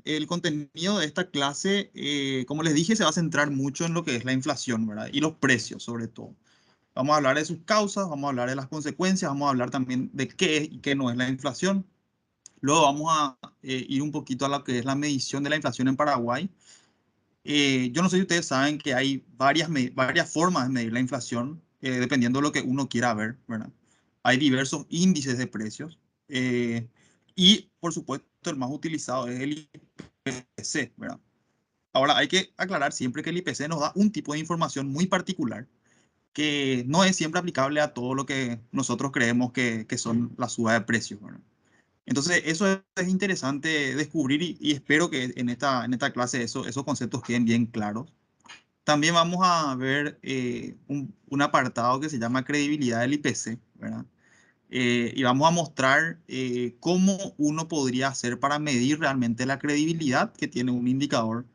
el contenido de esta clase, como les dije, se va a centrar mucho en lo que es la inflación, ¿verdad? Y los precios, sobre todo. Vamos a hablar de sus causas, vamos a hablar de las consecuencias, vamos a hablar también de qué es y qué no es la inflación. Luego vamos a ir un poquito a lo que es la medición de la inflación en Paraguay. Yo no sé si ustedes saben que hay varias formas de medir la inflación, dependiendo de lo que uno quiera ver, ¿verdad? Hay diversos índices de precios y, por supuesto, el más utilizado es el IPC, ¿verdad? Ahora, hay que aclarar siempre que el IPC nos da un tipo de información muy particular que no es siempre aplicable a todo lo que nosotros creemos que son las subas de precios, ¿verdad? Entonces, eso es interesante descubrir y espero que en esta clase esos conceptos queden bien claros. También vamos a ver un apartado que se llama credibilidad del IPC, ¿verdad? Y vamos a mostrar cómo uno podría hacer para medir realmente la credibilidad que tiene un indicador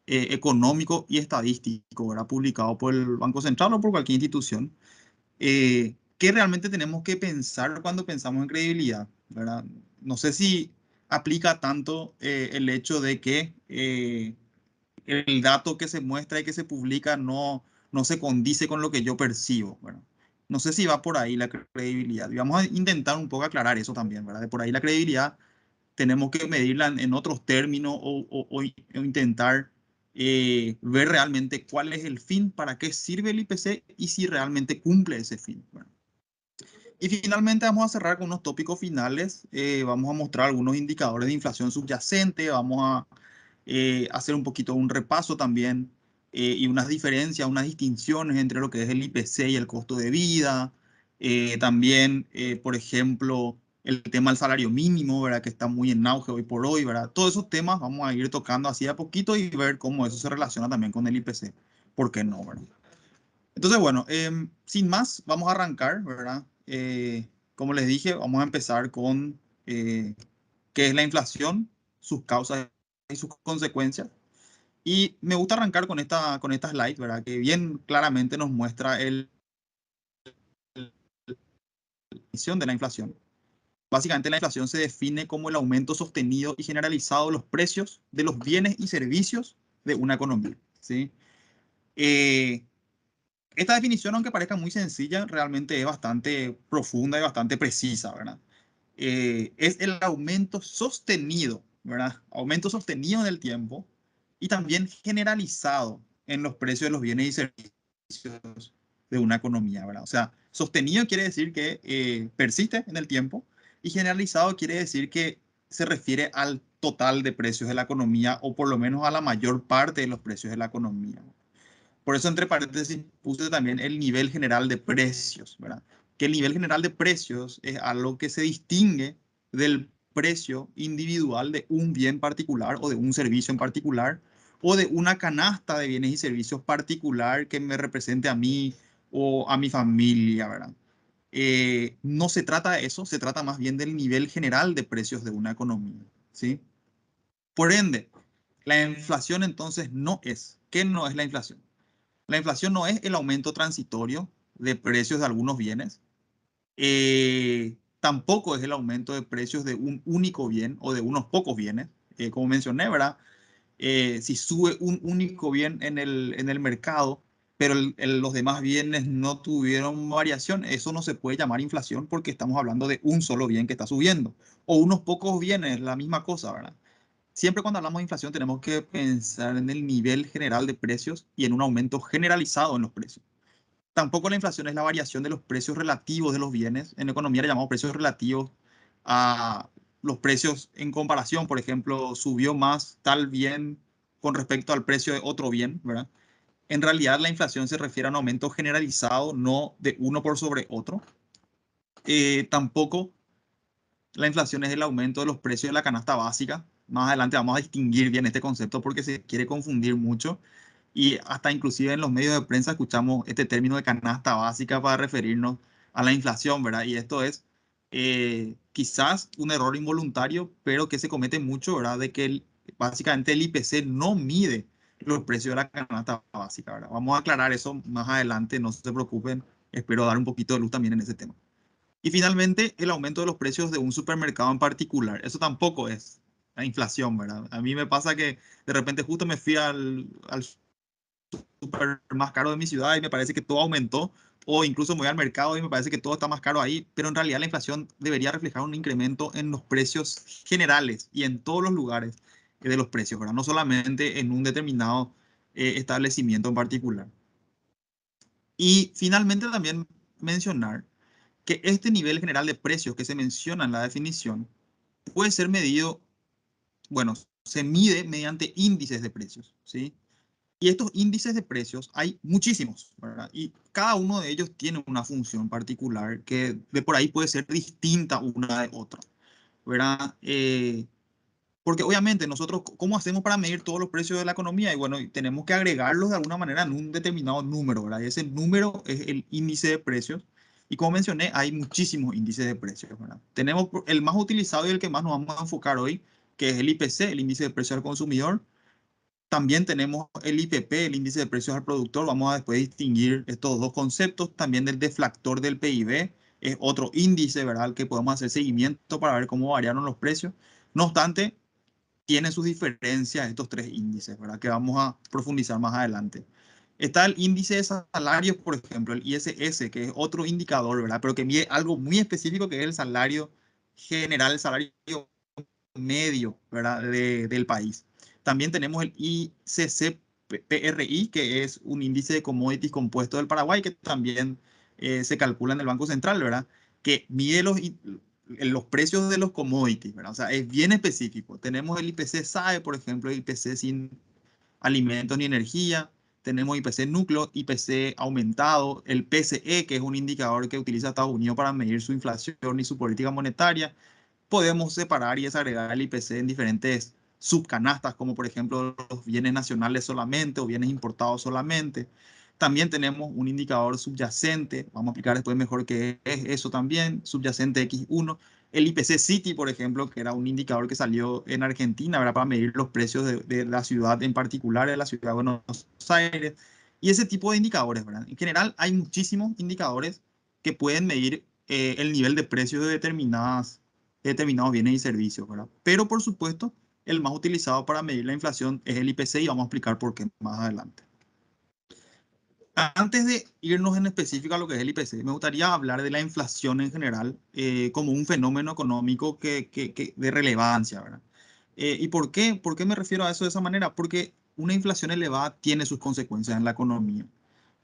económico y estadístico, ¿verdad? Publicado por el Banco Central o por cualquier institución. ¿Qué realmente tenemos que pensar cuando pensamos en credibilidad, ¿verdad? No sé si aplica tanto el hecho de que el dato que se muestra y que se publica no se condice con lo que yo percibo, ¿verdad? No sé si va por ahí la credibilidad. Y vamos a intentar un poco aclarar eso también, ¿verdad? De por ahí la credibilidad tenemos que medirla en otros términos o intentar ver realmente cuál es el fin, para qué sirve el IPC y si realmente cumple ese fin, ¿verdad? Y finalmente vamos a cerrar con unos tópicos finales. Vamos a mostrar algunos indicadores de inflación subyacente. Vamos a hacer un poquito un repaso también y unas diferencias, unas distinciones entre lo que es el IPC y el costo de vida. También, por ejemplo, el tema del salario mínimo, ¿verdad? Que está muy en auge hoy por hoy, ¿verdad? Todos esos temas vamos a ir tocando así a poquito y ver cómo eso se relaciona también con el IPC. ¿Por qué no, verdad? Entonces, bueno, sin más, vamos a arrancar, ¿verdad? Como les dije, vamos a empezar con qué es la inflación, sus causas y sus consecuencias. Y me gusta arrancar con esta slide, ¿verdad? Que bien claramente nos muestra la definición de la inflación. Básicamente, la inflación se define como el aumento sostenido y generalizado de los precios de los bienes y servicios de una economía, ¿sí? Eh, Esta definición, aunque parezca muy sencilla, realmente es bastante profunda y bastante precisa, ¿verdad? Es el aumento sostenido, ¿verdad? Aumento sostenido en el tiempo y también generalizado en los precios de los bienes y servicios de una economía, ¿verdad? O sea, sostenido quiere decir que persiste en el tiempo y generalizado quiere decir que se refiere al total de precios de la economía o por lo menos a la mayor parte de los precios de la economía. Por eso, entre paréntesis, puse también el nivel general de precios, ¿verdad? Que el nivel general de precios es algo que se distingue del precio individual de un bien particular o de un servicio en particular o de una canasta de bienes y servicios particular que me represente a mí o a mi familia, ¿verdad? No se trata de eso, se trata más bien del nivel general de precios de una economía, ¿sí? Por ende, la inflación entonces no es. ¿Qué no es la inflación? La inflación no es el aumento transitorio de precios de algunos bienes, tampoco es el aumento de precios de un único bien o de unos pocos bienes. Como mencioné, ¿verdad? Si sube un único bien en el mercado, pero los demás bienes no tuvieron variación, eso no se puede llamar inflación porque estamos hablando de un solo bien que está subiendo. O unos pocos bienes, la misma cosa, ¿verdad? Siempre cuando hablamos de inflación tenemos que pensar en el nivel general de precios y en un aumento generalizado en los precios. Tampoco la inflación es la variación de los precios relativos de los bienes. En economía le llamamos precios relativos a los precios en comparación. Por ejemplo, subió más tal bien con respecto al precio de otro bien, ¿verdad? En realidad la inflación se refiere a un aumento generalizado, no de uno por sobre otro. Tampoco la inflación es el aumento de los precios de la canasta básica. Más adelante vamos a distinguir bien este concepto porque se quiere confundir mucho y hasta inclusive en los medios de prensa escuchamos este término de canasta básica para referirnos a la inflación, ¿verdad? Y esto es quizás un error involuntario, pero que se comete mucho, ¿verdad? De que básicamente el IPC no mide los precios de la canasta básica, ¿verdad? Vamos a aclarar eso más adelante, no se preocupen, espero dar un poquito de luz también en ese tema. Y finalmente, el aumento de los precios de un supermercado en particular. Eso tampoco es. la inflación, ¿verdad? A mí me pasa que de repente justo me fui al súper más caro de mi ciudad y me parece que todo aumentó, o incluso me voy al mercado y me parece que todo está más caro ahí, pero en realidad la inflación debería reflejar un incremento en los precios generales y en todos los lugares de los precios, ¿verdad? No solamente en un determinado establecimiento en particular. Y finalmente también mencionar que este nivel general de precios que se menciona en la definición puede ser medido, bueno, se mide mediante índices de precios, ¿sí? Y estos índices de precios hay muchísimos, ¿verdad? Y cada uno de ellos tiene una función particular que de por ahí puede ser distinta una de otra, ¿verdad? Porque obviamente nosotros, ¿cómo hacemos para medir todos los precios de la economía? Y bueno, tenemos que agregarlos de alguna manera en un determinado número, ¿verdad? Y ese número es el índice de precios. Y como mencioné, hay muchísimos índices de precios, ¿verdad? Tenemos el más utilizado y el que más nos vamos a enfocar hoy, que es el IPC, el índice de precios al consumidor. También tenemos el IPP, el índice de precios al productor. Vamos a después distinguir estos dos conceptos. También del deflactor del PIB, es otro índice, ¿verdad? Al que podemos hacer seguimiento para ver cómo variaron los precios. No obstante, tienen sus diferencias estos tres índices, ¿verdad? Que vamos a profundizar más adelante. Está el índice de salarios, por ejemplo, el ISS, que es otro indicador, ¿verdad? Pero que mide algo muy específico, que es el salario general, el salario medio, ¿verdad? Del país. También tenemos el ICCPRI, que es un índice de commodities compuesto del Paraguay, que también se calcula en el Banco Central, ¿verdad? Que mide los precios de los commodities, ¿verdad? O sea, es bien específico. Tenemos el IPC SAE, por ejemplo, el IPC sin alimentos ni energía. Tenemos IPC núcleo, IPC aumentado, el PCE, que es un indicador que utiliza Estados Unidos para medir su inflación y su política monetaria. Podemos separar y desagregar el IPC en diferentes subcanastas, como por ejemplo los bienes nacionales solamente o bienes importados solamente. También tenemos un indicador subyacente, vamos a explicar después mejor qué es eso también, subyacente X1. El IPC City, por ejemplo, que era un indicador que salió en Argentina, ¿verdad? Para medir los precios de la ciudad en particular, de la ciudad de Buenos Aires. Y ese tipo de indicadores, ¿verdad? En general hay muchísimos indicadores que pueden medir el nivel de precios de determinados bienes y servicios, ¿verdad? Pero por supuesto, el más utilizado para medir la inflación es el IPC y vamos a explicar por qué más adelante. Antes de irnos en específico a lo que es el IPC, me gustaría hablar de la inflación en general como un fenómeno económico de relevancia, ¿verdad? ¿Y por qué? ¿Por qué me refiero a eso de esa manera? Porque una inflación elevada tiene sus consecuencias en la economía.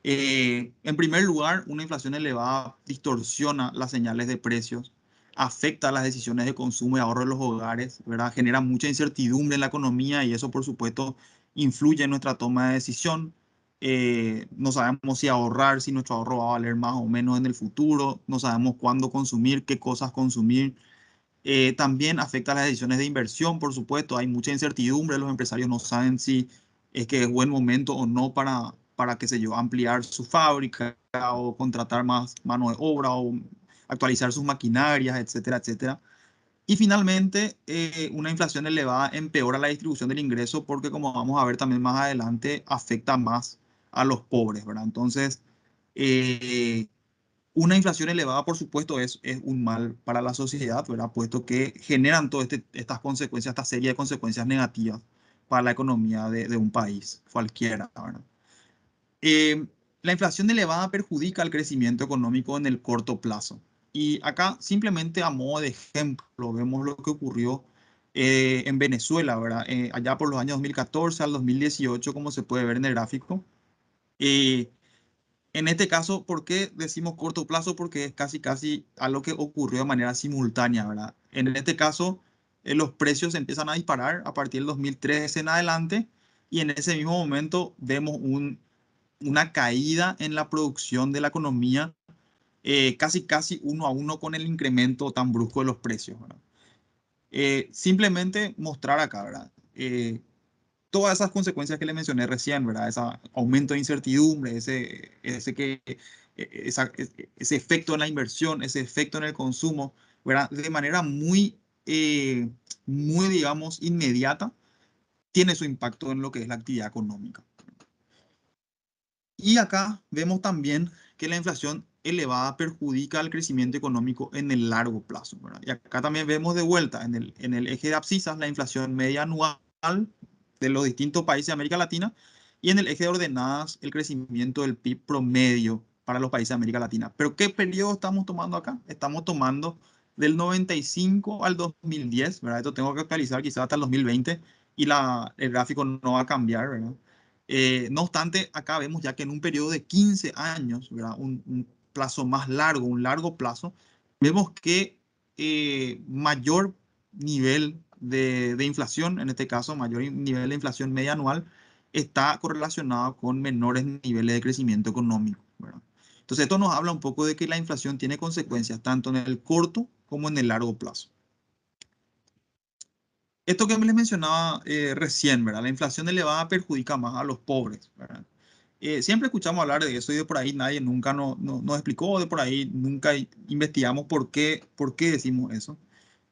En primer lugar, una inflación elevada distorsiona las señales de precios, afecta las decisiones de consumo y ahorro de los hogares, ¿verdad? Genera mucha incertidumbre en la economía y eso, por supuesto, influye en nuestra toma de decisión. No sabemos si ahorrar, si nuestro ahorro va a valer más o menos en el futuro, no sabemos cuándo consumir, qué cosas consumir. También afecta las decisiones de inversión, por supuesto. Hay mucha incertidumbre, los empresarios no saben si es que es buen momento o no para qué sé yo, ampliar su fábrica o contratar más mano de obra o actualizar sus maquinarias, etcétera, etcétera. Y finalmente, una inflación elevada empeora la distribución del ingreso porque, como vamos a ver también más adelante, afecta más a los pobres, ¿verdad? Entonces, eh, una inflación elevada, por supuesto, es un mal para la sociedad, ¿verdad? Puesto que generan todas estas consecuencias, esta serie de consecuencias negativas para la economía de un país, cualquiera, ¿verdad? Eh, la inflación elevada perjudica el crecimiento económico en el corto plazo. Y acá, simplemente a modo de ejemplo, vemos lo que ocurrió en Venezuela, ¿verdad? Allá por los años 2014 al 2018, como se puede ver en el gráfico. Eh, en este caso, ¿por qué decimos corto plazo? Porque es casi, casi a lo que ocurrió de manera simultánea, ¿verdad? En este caso, los precios empiezan a disparar a partir del 2013 en adelante y en ese mismo momento vemos una caída en la producción de la economía, casi, casi uno a uno con el incremento tan brusco de los precios, ¿verdad? Simplemente mostrar acá, ¿verdad? Todas esas consecuencias que le mencioné recién, ¿verdad? Ese aumento de incertidumbre, ese efecto en la inversión, ese efecto en el consumo, ¿verdad? De manera muy, digamos, inmediata, tiene su impacto en lo que es la actividad económica. Y acá vemos también que la inflación elevada perjudica al crecimiento económico en el largo plazo, ¿verdad? Y acá también vemos de vuelta en el eje de abscisas la inflación media anual de los distintos países de América Latina y en el eje de ordenadas el crecimiento del PIB promedio para los países de América Latina. Pero ¿qué periodo estamos tomando acá? Estamos tomando del 95 al 2010, ¿verdad? Esto tengo que actualizar quizás hasta el 2020 y el gráfico no va a cambiar, ¿verdad? No obstante, acá vemos ya que en un periodo de 15 años, ¿verdad? Un plazo más largo, un largo plazo, vemos que mayor nivel de inflación, en este caso, mayor nivel de inflación media anual, está correlacionado con menores niveles de crecimiento económico, ¿verdad? Entonces, esto nos habla un poco de que la inflación tiene consecuencias tanto en el corto como en el largo plazo. Esto que les mencionaba recién, ¿verdad? La inflación elevada perjudica más a los pobres, ¿verdad? Siempre escuchamos hablar de eso y de por ahí nadie nunca nos explicó, de por ahí nunca investigamos por qué decimos eso.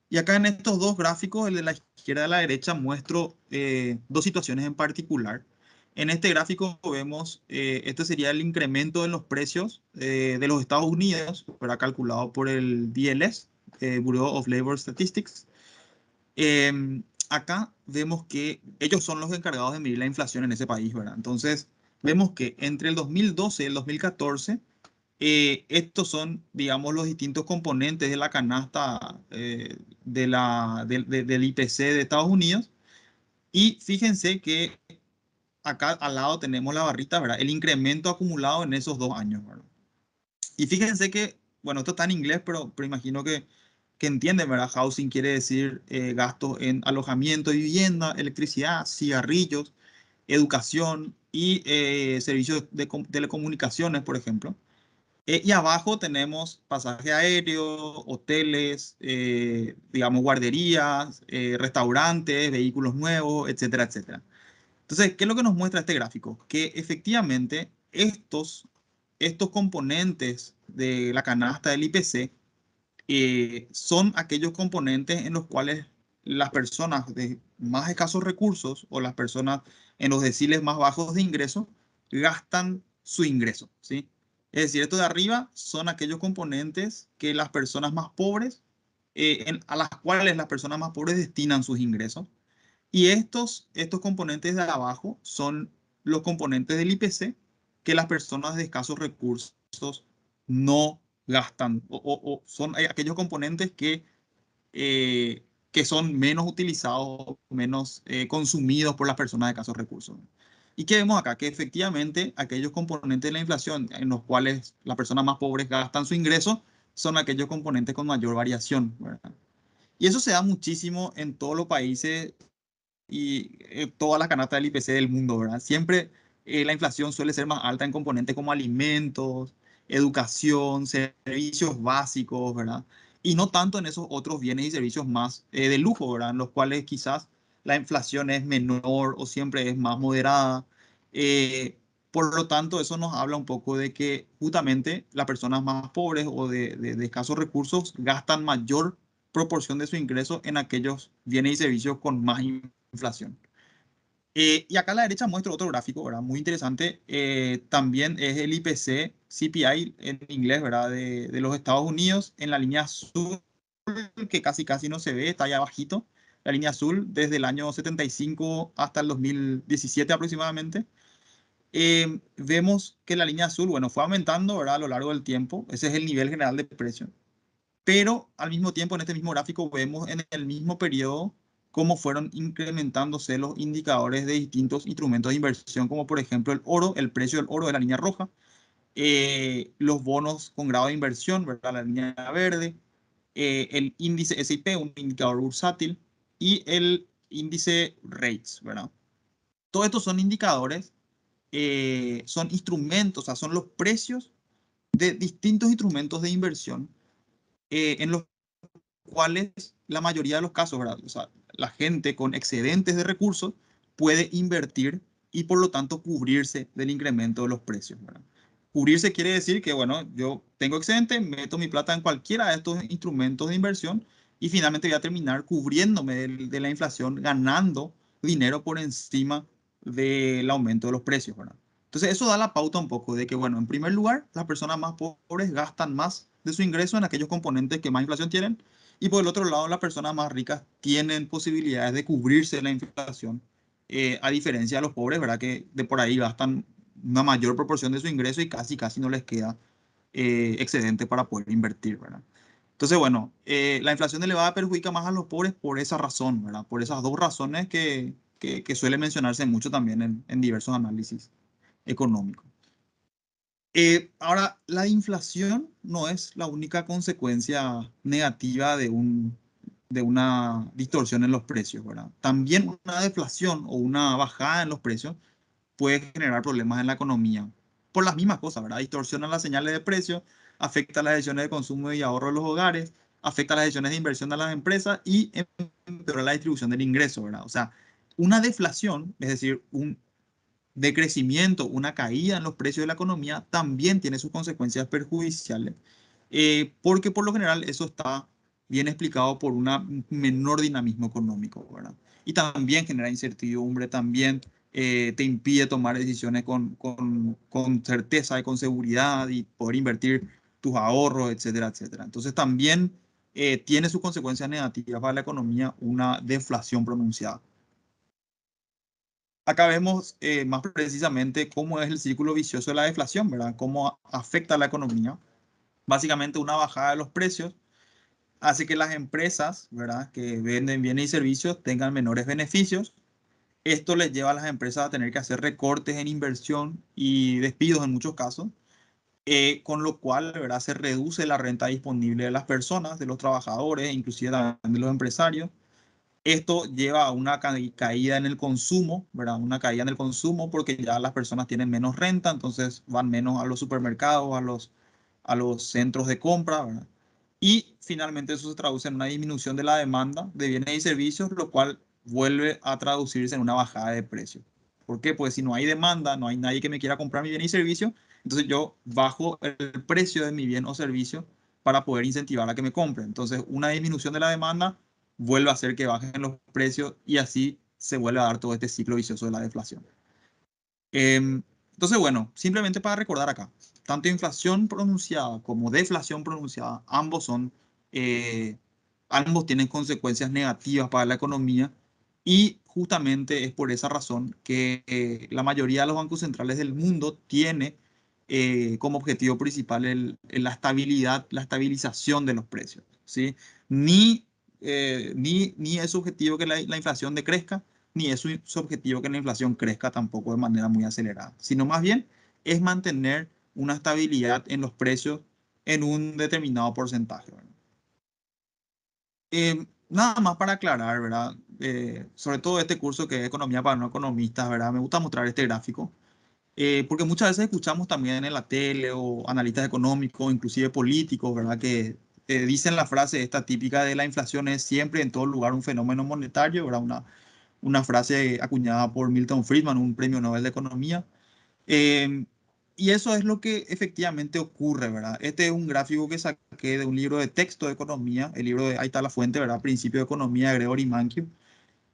Y acá en estos dos gráficos, el de la izquierda y de la derecha, muestro dos situaciones en particular. En este gráfico vemos, este sería el incremento de los precios de los Estados Unidos, ¿verdad? Calculado por el BLS, Bureau of Labor Statistics. Acá vemos que ellos son los encargados de medir la inflación en ese país, ¿verdad? Entonces, vemos que entre el 2012 y el 2014, estos son, digamos, los distintos componentes de la canasta del IPC de Estados Unidos. Y fíjense que acá al lado tenemos la barrita, ¿verdad? El incremento acumulado en esos 2 años, ¿verdad? Y fíjense que, bueno, esto está en inglés, pero imagino que entienden, ¿verdad? Housing quiere decir gastos en alojamiento y vivienda, electricidad, cigarrillos, educación y servicios de telecomunicaciones, por ejemplo. Y abajo tenemos pasaje aéreo, hoteles, digamos, guarderías, restaurantes, vehículos nuevos, etcétera, etcétera. Entonces, ¿qué es lo que nos muestra este gráfico? Que efectivamente estos componentes de la canasta del IPC son aquellos componentes en los cuales las personas de más escasos recursos o las personas en los deciles más bajos de ingreso gastan su ingreso, ¿sí? Es decir, esto de arriba son aquellos componentes que las personas más pobres, a las cuales las personas más pobres destinan sus ingresos. Y estos componentes de abajo son los componentes del IPC que las personas de escasos recursos no gastan o son aquellos componentes que son menos utilizados, menos consumidos por las personas de escasos recursos. ¿Y qué vemos acá? Que efectivamente aquellos componentes de la inflación en los cuales las personas más pobres gastan su ingreso son aquellos componentes con mayor variación, ¿verdad? Y eso se da muchísimo en todos los países y toda la canasta del IPC del mundo, ¿verdad? Siempre la inflación suele ser más alta en componentes como alimentos, educación, servicios básicos, ¿verdad? Y no tanto en esos otros bienes y servicios más de lujo, ¿verdad? En los cuales quizás la inflación es menor o siempre es más moderada. Eh, por lo tanto, eso nos habla un poco de que justamente las personas más pobres o de escasos recursos gastan mayor proporción de su ingreso en aquellos bienes y servicios con más inflación. Y acá a la derecha muestro otro gráfico, ¿verdad? Muy interesante. También es el IPC CPI en inglés, ¿verdad? De los Estados Unidos en la línea azul, que casi no se ve, está ahí abajito. La línea azul desde el año 75 hasta el 2017 aproximadamente. Vemos que la línea azul, bueno, fue aumentando, ¿verdad? A lo largo del tiempo. Ese es el nivel general de precio. Pero al mismo tiempo, en este mismo gráfico, vemos en el mismo periodo cómo fueron incrementándose los indicadores de distintos instrumentos de inversión, como por ejemplo el oro, el precio del oro de la línea roja, los bonos con grado de inversión, ¿verdad? La línea verde, el índice S&P, un indicador bursátil, y el índice REITs, ¿verdad? Todos estos son indicadores, son instrumentos, o sea, son los precios de distintos instrumentos de inversión en los cuales la mayoría de los casos, ¿verdad? O sea, la gente con excedentes de recursos puede invertir y por lo tanto cubrirse del incremento de los precios, ¿verdad? Cubrirse quiere decir que, bueno, yo tengo excedente, meto mi plata en cualquiera de estos instrumentos de inversión y finalmente voy a terminar cubriéndome de la inflación, ganando dinero por encima del aumento de los precios, ¿verdad? Entonces eso da la pauta un poco de que, bueno, en primer lugar, las personas más pobres gastan más de su ingreso en aquellos componentes que más inflación tienen, y por el otro lado, las personas más ricas tienen posibilidades de cubrirse de la inflación, a diferencia de los pobres, ¿verdad? Que de por ahí gastan una mayor proporción de su ingreso y casi no les queda excedente para poder invertir, ¿verdad? Entonces, bueno, la inflación elevada perjudica más a los pobres por esa razón, ¿verdad? Por esas dos razones que suele mencionarse mucho también en diversos análisis económicos. Ahora, la inflación no es la única consecuencia negativa de una distorsión en los precios, ¿verdad? También una deflación o una bajada en los precios puede generar problemas en la economía. Por las mismas cosas, ¿verdad? Distorsiona las señales de precio, afecta las decisiones de consumo y ahorro de los hogares, afecta las decisiones de inversión de las empresas y empeora la distribución del ingreso, ¿verdad? O sea, una deflación, es decir, un decrecimiento, una caída en los precios de la economía, también tiene sus consecuencias perjudiciales, porque por lo general eso está bien explicado por un menor dinamismo económico, ¿verdad? Y también genera incertidumbre, también te impide tomar decisiones con certeza y con seguridad y poder invertir tus ahorros, etcétera, etcétera. Entonces también tiene sus consecuencias negativas para la economía una deflación pronunciada. Acá vemos más precisamente cómo es el círculo vicioso de la deflación, ¿verdad? Cómo afecta a la economía. Básicamente una bajada de los precios hace que las empresas, ¿verdad? Que venden bienes y servicios tengan menores beneficios. Esto les lleva a las empresas a tener que hacer recortes en inversión y despidos en muchos casos, con lo cual, ¿verdad? Se reduce la renta disponible de las personas, de los trabajadores, inclusive también de los empresarios. Esto lleva a una caída en el consumo, ¿verdad? Una caída en el consumo porque ya las personas tienen menos renta, entonces van menos a los supermercados, a los centros de compra, ¿verdad? Y finalmente eso se traduce en una disminución de la demanda de bienes y servicios, lo cual vuelve a traducirse en una bajada de precios. ¿Por qué? Pues si no hay demanda, no hay nadie que me quiera comprar mi bien y servicio, entonces yo bajo el precio de mi bien o servicio para poder incentivar a que me compren. Entonces, una disminución de la demanda vuelve a hacer que bajen los precios y así se vuelve a dar todo este ciclo vicioso de la deflación. Entonces, bueno, simplemente para recordar acá, tanto inflación pronunciada como deflación pronunciada, eh, ambos tienen consecuencias negativas para la economía y justamente es por esa razón que la mayoría de los bancos centrales del mundo tiene como objetivo principal la estabilidad, la estabilización de los precios, ¿sí? Ni es su objetivo que la inflación decrezca, ni es su objetivo que la inflación crezca tampoco de manera muy acelerada, sino más bien es mantener una estabilidad en los precios en un determinado porcentaje, ¿verdad? Nada más para aclarar, ¿verdad? Sobre todo este curso que es Economía para no economistas, ¿verdad? Me gusta mostrar este gráfico, porque muchas veces escuchamos también en la tele o analistas económicos, inclusive políticos, ¿verdad? Que dicen la frase esta típica de la inflación es siempre en todo lugar un fenómeno monetario, ¿verdad? Una frase acuñada por Milton Friedman, un premio Nobel de Economía. Eh, y eso es lo que efectivamente ocurre, ¿verdad? Este es un gráfico que saqué de un libro de texto de economía, el libro de, ahí está la fuente, ¿verdad? Principio de Economía de Gregory Mankiw.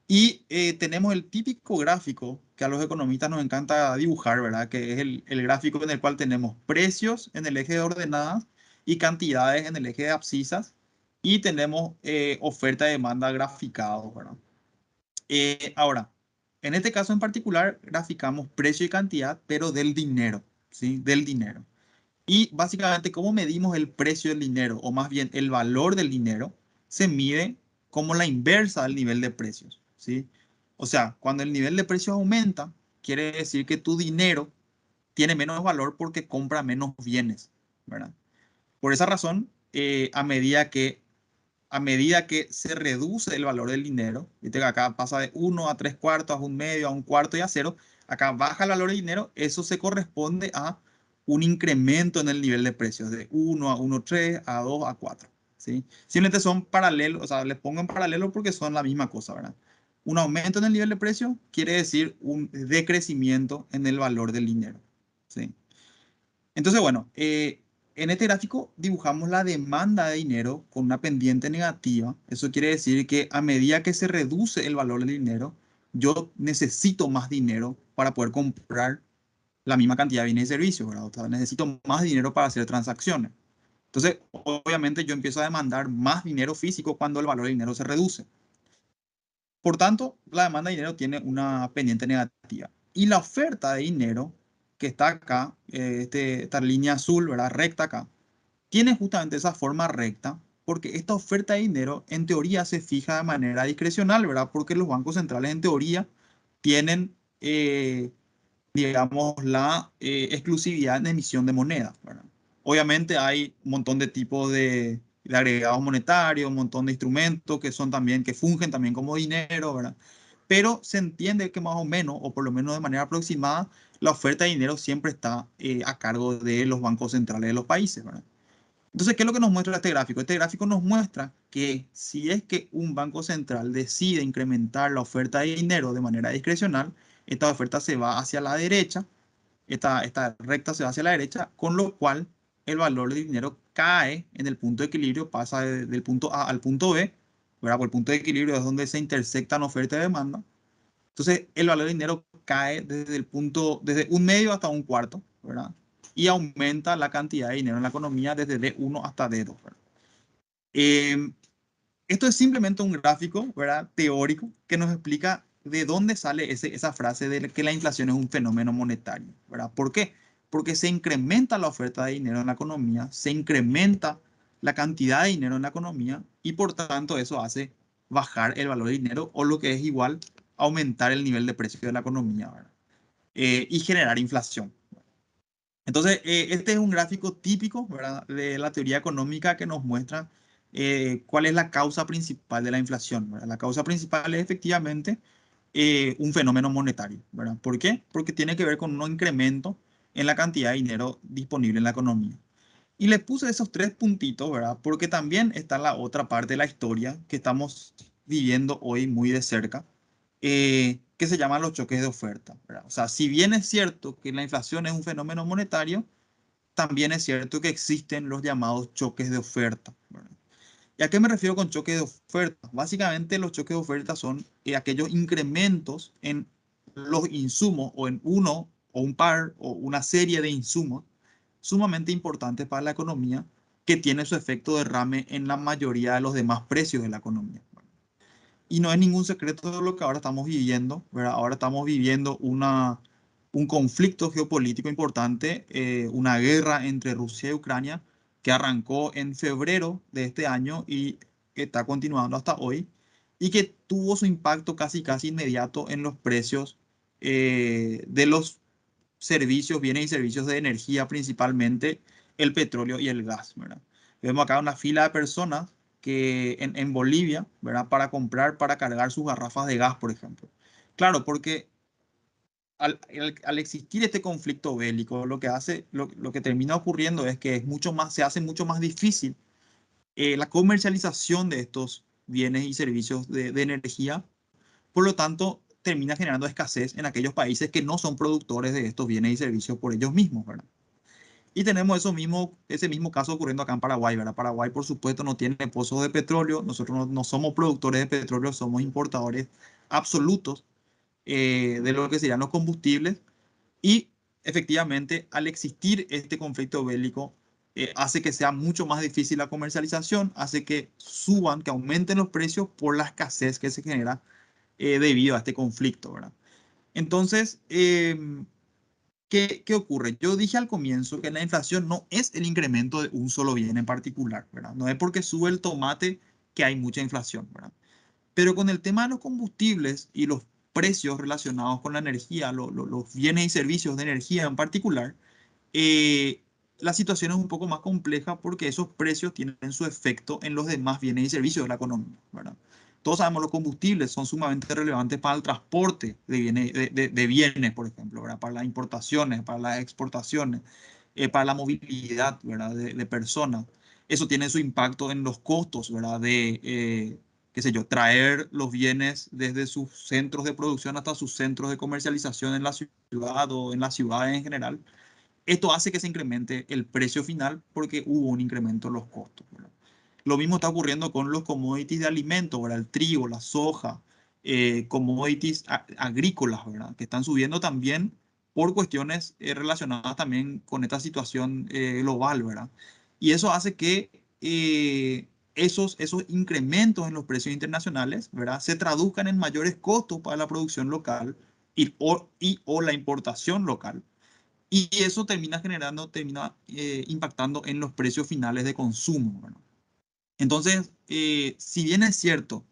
Y tenemos el típico gráfico que a los economistas nos encanta dibujar, ¿verdad? Que es el gráfico en el cual tenemos precios en el eje de ordenadas y cantidades en el eje de abscisas. Y tenemos oferta y demanda graficados, ¿verdad? Ahora, en este caso en particular, graficamos precio y cantidad, pero del dinero, ¿sí? Del dinero. Y básicamente, ¿cómo medimos el precio del dinero? O más bien, el valor del dinero se mide como la inversa del nivel de precios, ¿sí? O sea, cuando el nivel de precios aumenta, quiere decir que tu dinero tiene menos valor porque compra menos bienes, ¿verdad? Por esa razón, a medida que se reduce el valor del dinero, viste que acá pasa de 1 a 3 cuartos, a 1 medio, a 1 cuarto y a 0, acá baja el valor del dinero, eso se corresponde a un incremento en el nivel de precios de 1 a 1,3, a 2 a 4, ¿sí? Simplemente son paralelos, o sea, les pongo en paralelo porque son la misma cosa, ¿verdad? Un aumento en el nivel de precio quiere decir un decrecimiento en el valor del dinero, ¿sí? Entonces, bueno, en este gráfico dibujamos la demanda de dinero con una pendiente negativa. Eso quiere decir que a medida que se reduce el valor del dinero, yo necesito más dinero para poder comprar la misma cantidad de bienes y servicios, ¿verdad? O sea, necesito más dinero para hacer transacciones. Entonces, obviamente yo empiezo a demandar más dinero físico cuando el valor del dinero se reduce. Por tanto, la demanda de dinero tiene una pendiente negativa. Y la oferta de dinero, que está acá, esta línea azul, ¿verdad? Recta acá, tiene justamente esa forma recta, porque esta oferta de dinero en teoría se fija de manera discrecional, ¿verdad? Porque los bancos centrales en teoría tienen, digamos, la exclusividad en emisión de moneda, ¿verdad? Obviamente hay un montón de tipos de agregados monetarios, un montón de instrumentos que son también, que fungen también como dinero, ¿verdad? Pero se entiende que más o menos, o por lo menos de manera aproximada, la oferta de dinero siempre está a cargo de los bancos centrales de los países, ¿verdad? Entonces, ¿qué es lo que nos muestra este gráfico? Este gráfico nos muestra que si es que un banco central decide incrementar la oferta de dinero de manera discrecional, esta oferta se va hacia la derecha, esta recta se va hacia la derecha, con lo cual el valor del dinero cae en el punto de equilibrio, pasa del punto A al punto B, ¿verdad? Por el punto de equilibrio es donde se intersectan oferta y demanda. Entonces, el valor del dinero cae desde el punto, desde un medio hasta un cuarto, ¿verdad? Y aumenta la cantidad de dinero en la economía desde D1 hasta D2, ¿verdad? Eh, Esto es simplemente un gráfico, ¿verdad? Teórico que nos explica de dónde sale esa frase de que la inflación es un fenómeno monetario, ¿verdad? ¿Por qué? Porque se incrementa la oferta de dinero en la economía, se incrementa la cantidad de dinero en la economía y por tanto eso hace bajar el valor del dinero o lo que es igual, aumentar el nivel de precio de la economía, ¿verdad? Y generar inflación. Entonces, este es un gráfico típico, ¿verdad? De la teoría económica que nos muestra cuál es la causa principal de la inflación, ¿verdad? La causa principal es efectivamente un fenómeno monetario, ¿verdad? ¿Por qué? Porque tiene que ver con un incremento en la cantidad de dinero disponible en la economía. Y le puse esos tres puntitos, ¿verdad? Porque también está la otra parte de la historia que estamos viviendo hoy muy de cerca, que se llaman los choques de oferta, ¿verdad? O sea, si bien es cierto que la inflación es un fenómeno monetario, también es cierto que existen los llamados choques de oferta, ¿verdad? ¿Y a qué me refiero con choques de oferta? Básicamente los choques de oferta son aquellos incrementos en los insumos o en uno o un par o una serie de insumos sumamente importantes para la economía que tiene su efecto derrame en la mayoría de los demás precios de la economía. Y no es ningún secreto de lo que ahora estamos viviendo, ¿verdad? Ahora estamos viviendo un conflicto geopolítico importante, una guerra entre Rusia y Ucrania que arrancó en febrero de este año y que está continuando hasta hoy y que tuvo su impacto casi casi inmediato en los precios de los servicios, bienes y servicios de energía, principalmente el petróleo y el gas, ¿verdad? Vemos acá una fila de personas que en Bolivia, ¿verdad? Para comprar, para cargar sus garrafas de gas, por ejemplo. Claro, porque al existir este conflicto bélico, lo que termina ocurriendo es que es mucho más, se hace mucho más difícil la comercialización de estos bienes y servicios de energía. Por lo tanto, termina generando escasez en aquellos países que no son productores de estos bienes y servicios por ellos mismos, ¿verdad? Y tenemos ese mismo caso ocurriendo acá en Paraguay, ¿verdad? Paraguay, por supuesto, no tiene pozos de petróleo. Nosotros no somos productores de petróleo, somos importadores absolutos de lo que serían los combustibles. Y efectivamente, al existir este conflicto bélico, hace que sea mucho más difícil la comercialización, hace que suban, que aumenten los precios por la escasez que se genera debido a este conflicto, ¿verdad? Entonces, ¿qué ocurre? Yo dije al comienzo que la inflación no es el incremento de un solo bien en particular, ¿verdad? No es porque sube el tomate que hay mucha inflación, ¿verdad? Pero con el tema de los combustibles y los precios relacionados con la energía, los bienes y servicios de energía en particular, eh, la situación es un poco más compleja porque esos precios tienen su efecto en los demás bienes y servicios de la economía, ¿verdad? Todos sabemos los combustibles son sumamente relevantes para el transporte de bienes, de bienes, por ejemplo, ¿verdad? Para las importaciones, para las exportaciones, para la movilidad, ¿verdad? De personas. Eso tiene su impacto en los costos, ¿verdad? Qué sé yo, traer los bienes desde sus centros de producción hasta sus centros de comercialización en la ciudad o en las ciudades en general. Esto hace que se incremente el precio final porque hubo un incremento en los costos, ¿verdad? Lo mismo está ocurriendo con los commodities de alimentos, ¿verdad? El trigo, la soja, commodities agrícolas, ¿verdad? Que están subiendo también por cuestiones relacionadas también con esta situación global, ¿verdad? Y eso hace que esos incrementos en los precios internacionales, ¿verdad? Se traduzcan en mayores costos para la producción local o la importación local. Y eso termina impactando en los precios finales de consumo, ¿verdad? Entonces, si bien es cierto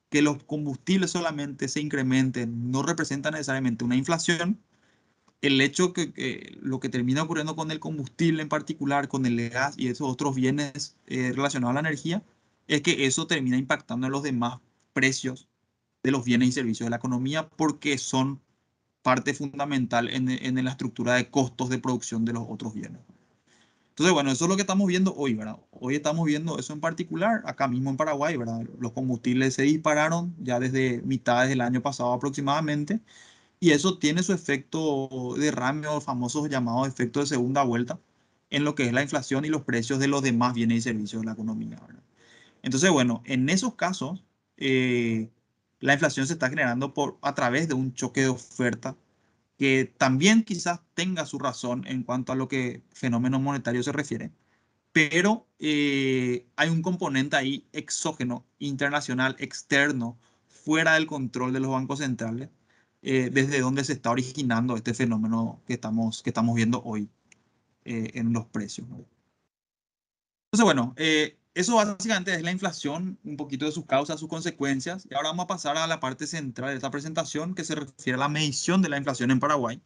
que los combustibles solamente se incrementen, no representa necesariamente una inflación, el hecho que lo que termina ocurriendo con el combustible en particular, con el gas y esos otros bienes relacionados a la energía, es que eso termina impactando en los demás precios de los bienes y servicios de la economía porque son parte fundamental en la estructura de costos de producción de los otros bienes. Entonces, bueno, eso es lo que estamos viendo hoy, ¿verdad? Hoy estamos viendo eso en particular, acá mismo en Paraguay, ¿verdad? Los combustibles se dispararon ya desde mitades del año pasado aproximadamente, y eso tiene su efecto derrame o famosos llamados efecto de segunda vuelta en lo que es la inflación y los precios de los demás bienes y servicios de la economía, ¿verdad? Entonces, bueno, en esos casos, eh, la inflación se está generando a través de un choque de oferta que también quizás tenga su razón en cuanto a lo que fenómeno monetario se refiere, pero hay un componente ahí exógeno, internacional, externo, fuera del control de los bancos centrales, desde donde se está originando este fenómeno que estamos viendo hoy en los precios, ¿no? Entonces, bueno, eso básicamente es la inflación, un poquito de sus causas, sus consecuencias. Y ahora vamos a pasar a la parte central de esta presentación que se refiere a la medición de la inflación en Paraguay.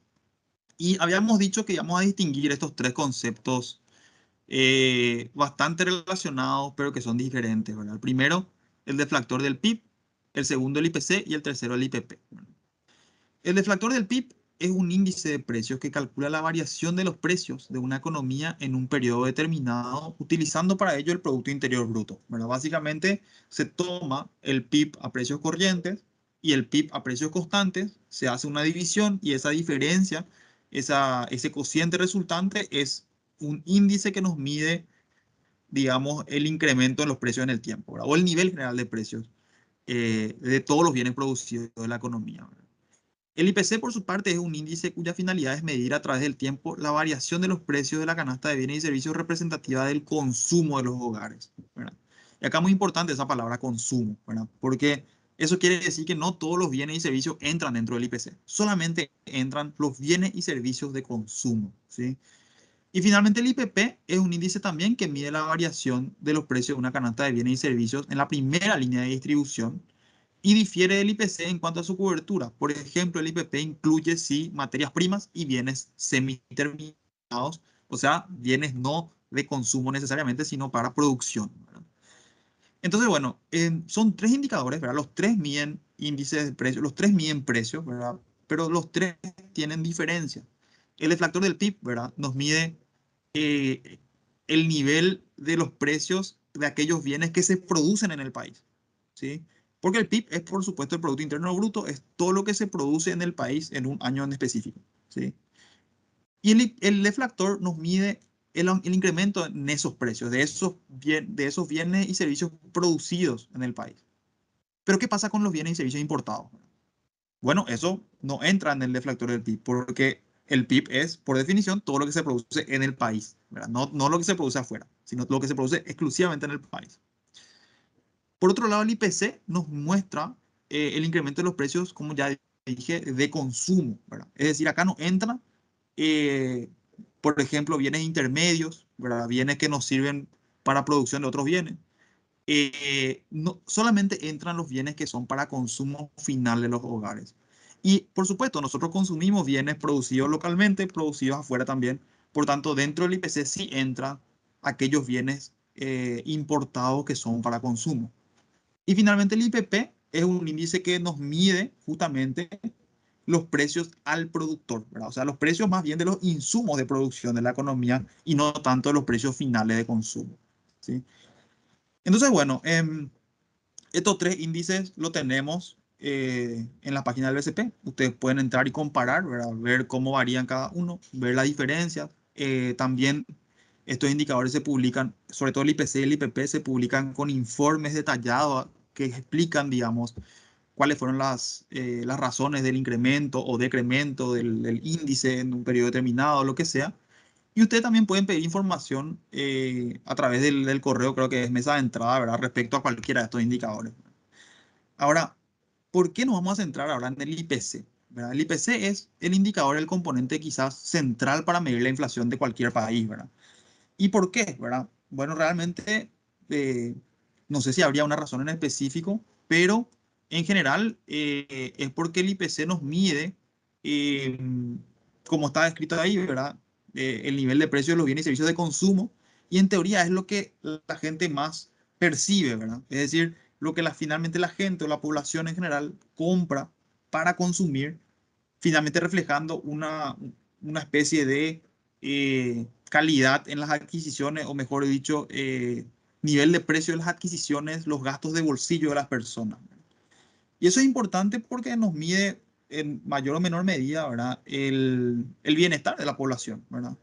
Y habíamos dicho que íbamos a distinguir estos tres conceptos bastante relacionados, pero que son diferentes, ¿verdad? El primero, el deflactor del PIB, el segundo, el IPC y el tercero, el IPP. El deflactor del PIB es un índice de precios que calcula la variación de los precios de una economía en un periodo determinado, utilizando para ello el Producto Interior Bruto, ¿verdad? Básicamente se toma el PIB a precios corrientes y el PIB a precios constantes, se hace una división y esa diferencia, ese cociente resultante es un índice que nos mide, digamos, el incremento en los precios en el tiempo, ¿verdad? O el nivel general de precios de todos los bienes producidos de la economía, ¿verdad? El IPC, por su parte, es un índice cuya finalidad es medir a través del tiempo la variación de los precios de la canasta de bienes y servicios representativa del consumo de los hogares, ¿verdad? Y acá muy importante esa palabra consumo, ¿verdad? Porque eso quiere decir que no todos los bienes y servicios entran dentro del IPC, solamente entran los bienes y servicios de consumo, ¿sí? Y finalmente el IPP es un índice también que mide la variación de los precios de una canasta de bienes y servicios en la primera línea de distribución y difiere del IPC en cuanto a su cobertura. Por ejemplo, el IPP incluye sí materias primas y bienes semiterminados, o sea, bienes no de consumo necesariamente, sino para producción, ¿verdad? Entonces, bueno, son tres indicadores, ¿verdad? Los tres miden índices de precios, los tres miden precios, ¿verdad? Pero los tres tienen diferencias. El deflactor del PIB, ¿verdad? Nos mide eh, el nivel de los precios de aquellos bienes que se producen en el país, ¿sí? Porque el PIB es, por supuesto, el Producto Interno Bruto, es todo lo que se produce en el país en un año en específico, ¿sí? Y el deflactor nos mide el incremento en esos precios, de esos bienes y servicios producidos en el país. Pero ¿qué pasa con los bienes y servicios importados? Bueno, eso no entra en el deflactor del PIB, porque el PIB es, por definición, todo lo que se produce en el país, ¿verdad? No, no lo que se produce afuera, sino lo que se produce exclusivamente en el país. Por otro lado, el IPC nos muestra el incremento de los precios, como ya dije, de consumo, ¿verdad? Es decir, acá no entra, eh, por ejemplo, bienes intermedios, ¿verdad? Bienes que nos sirven para producción de otros bienes. No, solamente entran los bienes que son para consumo final de los hogares. Y por supuesto, nosotros consumimos bienes producidos localmente, producidos afuera también. Por tanto, dentro del IPC sí entran aquellos bienes importados que son para consumo. Y finalmente el IPP es un índice que nos mide justamente los precios al productor, ¿verdad? O sea, los precios más bien de los insumos de producción de la economía y no tanto de los precios finales de consumo, ¿sí? Entonces, bueno, estos tres índices lo tenemos en la página del BCP. Ustedes pueden entrar y comparar, ¿verdad? Ver cómo varían cada uno, ver la diferencia. También estos indicadores se publican, sobre todo el IPC y el IPP, se publican con informes detallados que explican, digamos, cuáles fueron las razones del incremento o decremento del índice en un periodo determinado, lo que sea. Y ustedes también pueden pedir información a través del correo, creo que es mesa de entrada, ¿verdad? Respecto a cualquiera de estos indicadores. Ahora, ¿por qué nos vamos a centrar ahora en el IPC? ¿Verdad? El IPC es el indicador, el componente quizás central para medir la inflación de cualquier país, ¿verdad? ¿Y por qué? ¿Verdad? Bueno, realmente eh, no sé si habría una razón en específico, pero en general es porque el IPC nos mide, eh, como está escrito ahí, ¿verdad? El nivel de precios de los bienes y servicios de consumo, y en teoría es lo que la gente más percibe, ¿verdad? Es decir, lo que finalmente la gente o la población en general compra para consumir, finalmente reflejando una especie de calidad en las adquisiciones, o mejor dicho, nivel de precio de las adquisiciones, los gastos de bolsillo de las personas. Y eso es importante porque nos mide en mayor o menor medida, ¿verdad? El bienestar de la población, ¿verdad?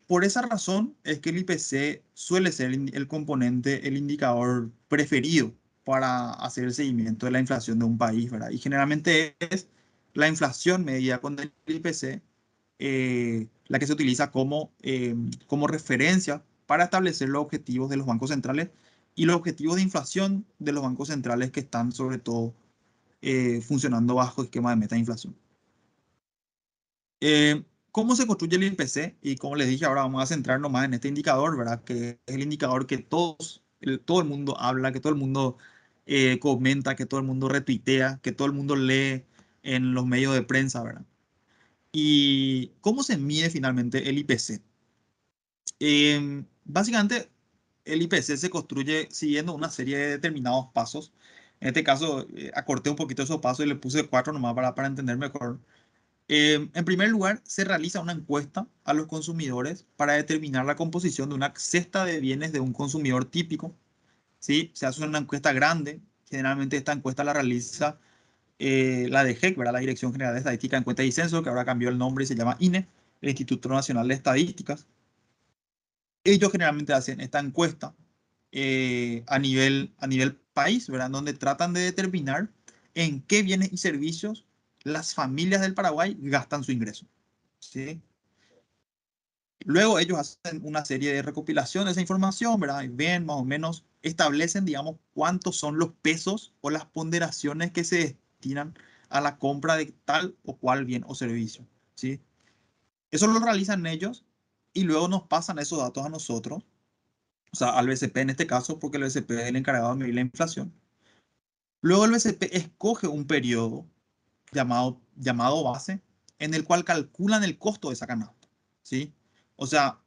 Por esa razón es que el IPC suele ser el componente, el indicador preferido para hacer el seguimiento de la inflación de un país, ¿verdad? Y generalmente es la inflación medida con el IPC la que se utiliza como referencia para establecer los objetivos de los bancos centrales y los objetivos de inflación de los bancos centrales que están sobre todo funcionando bajo esquema de meta de inflación. ¿Cómo se construye el IPC? Y como les dije, ahora vamos a centrarnos más en este indicador, ¿verdad? Que es el indicador que todo el mundo habla, que todo el mundo comenta, que todo el mundo retuitea, que todo el mundo lee en los medios de prensa, ¿verdad? ¿Y cómo se mide finalmente el IPC? Básicamente, el IPC se construye siguiendo una serie de determinados pasos. En este caso, acorté un poquito esos pasos y le puse cuatro nomás para entender mejor. En primer lugar, se realiza una encuesta a los consumidores para determinar la composición de una cesta de bienes de un consumidor típico. ¿Sí? Se hace una encuesta grande. Generalmente esta encuesta la realiza la DGEC, ¿verdad? La Dirección General de Estadística, Encuesta y Censo, que ahora cambió el nombre y se llama INE, el Instituto Nacional de Estadísticas. Ellos generalmente hacen esta encuesta a nivel país, ¿verdad? Donde tratan de determinar en qué bienes y servicios las familias del Paraguay gastan su ingreso. ¿Sí? Luego ellos hacen una serie de recopilación de esa información, ¿verdad? Y ven más o menos, establecen, digamos, cuántos son los pesos o las ponderaciones que se destinan a la compra de tal o cual bien o servicio. ¿Sí? Eso lo realizan ellos y luego nos pasan esos datos a nosotros, o sea, al BCP en este caso, porque el BCP es el encargado de medir la inflación. Luego el BCP escoge un periodo llamado base en el cual calculan el costo de esa canasta. ¿Sí? O sea,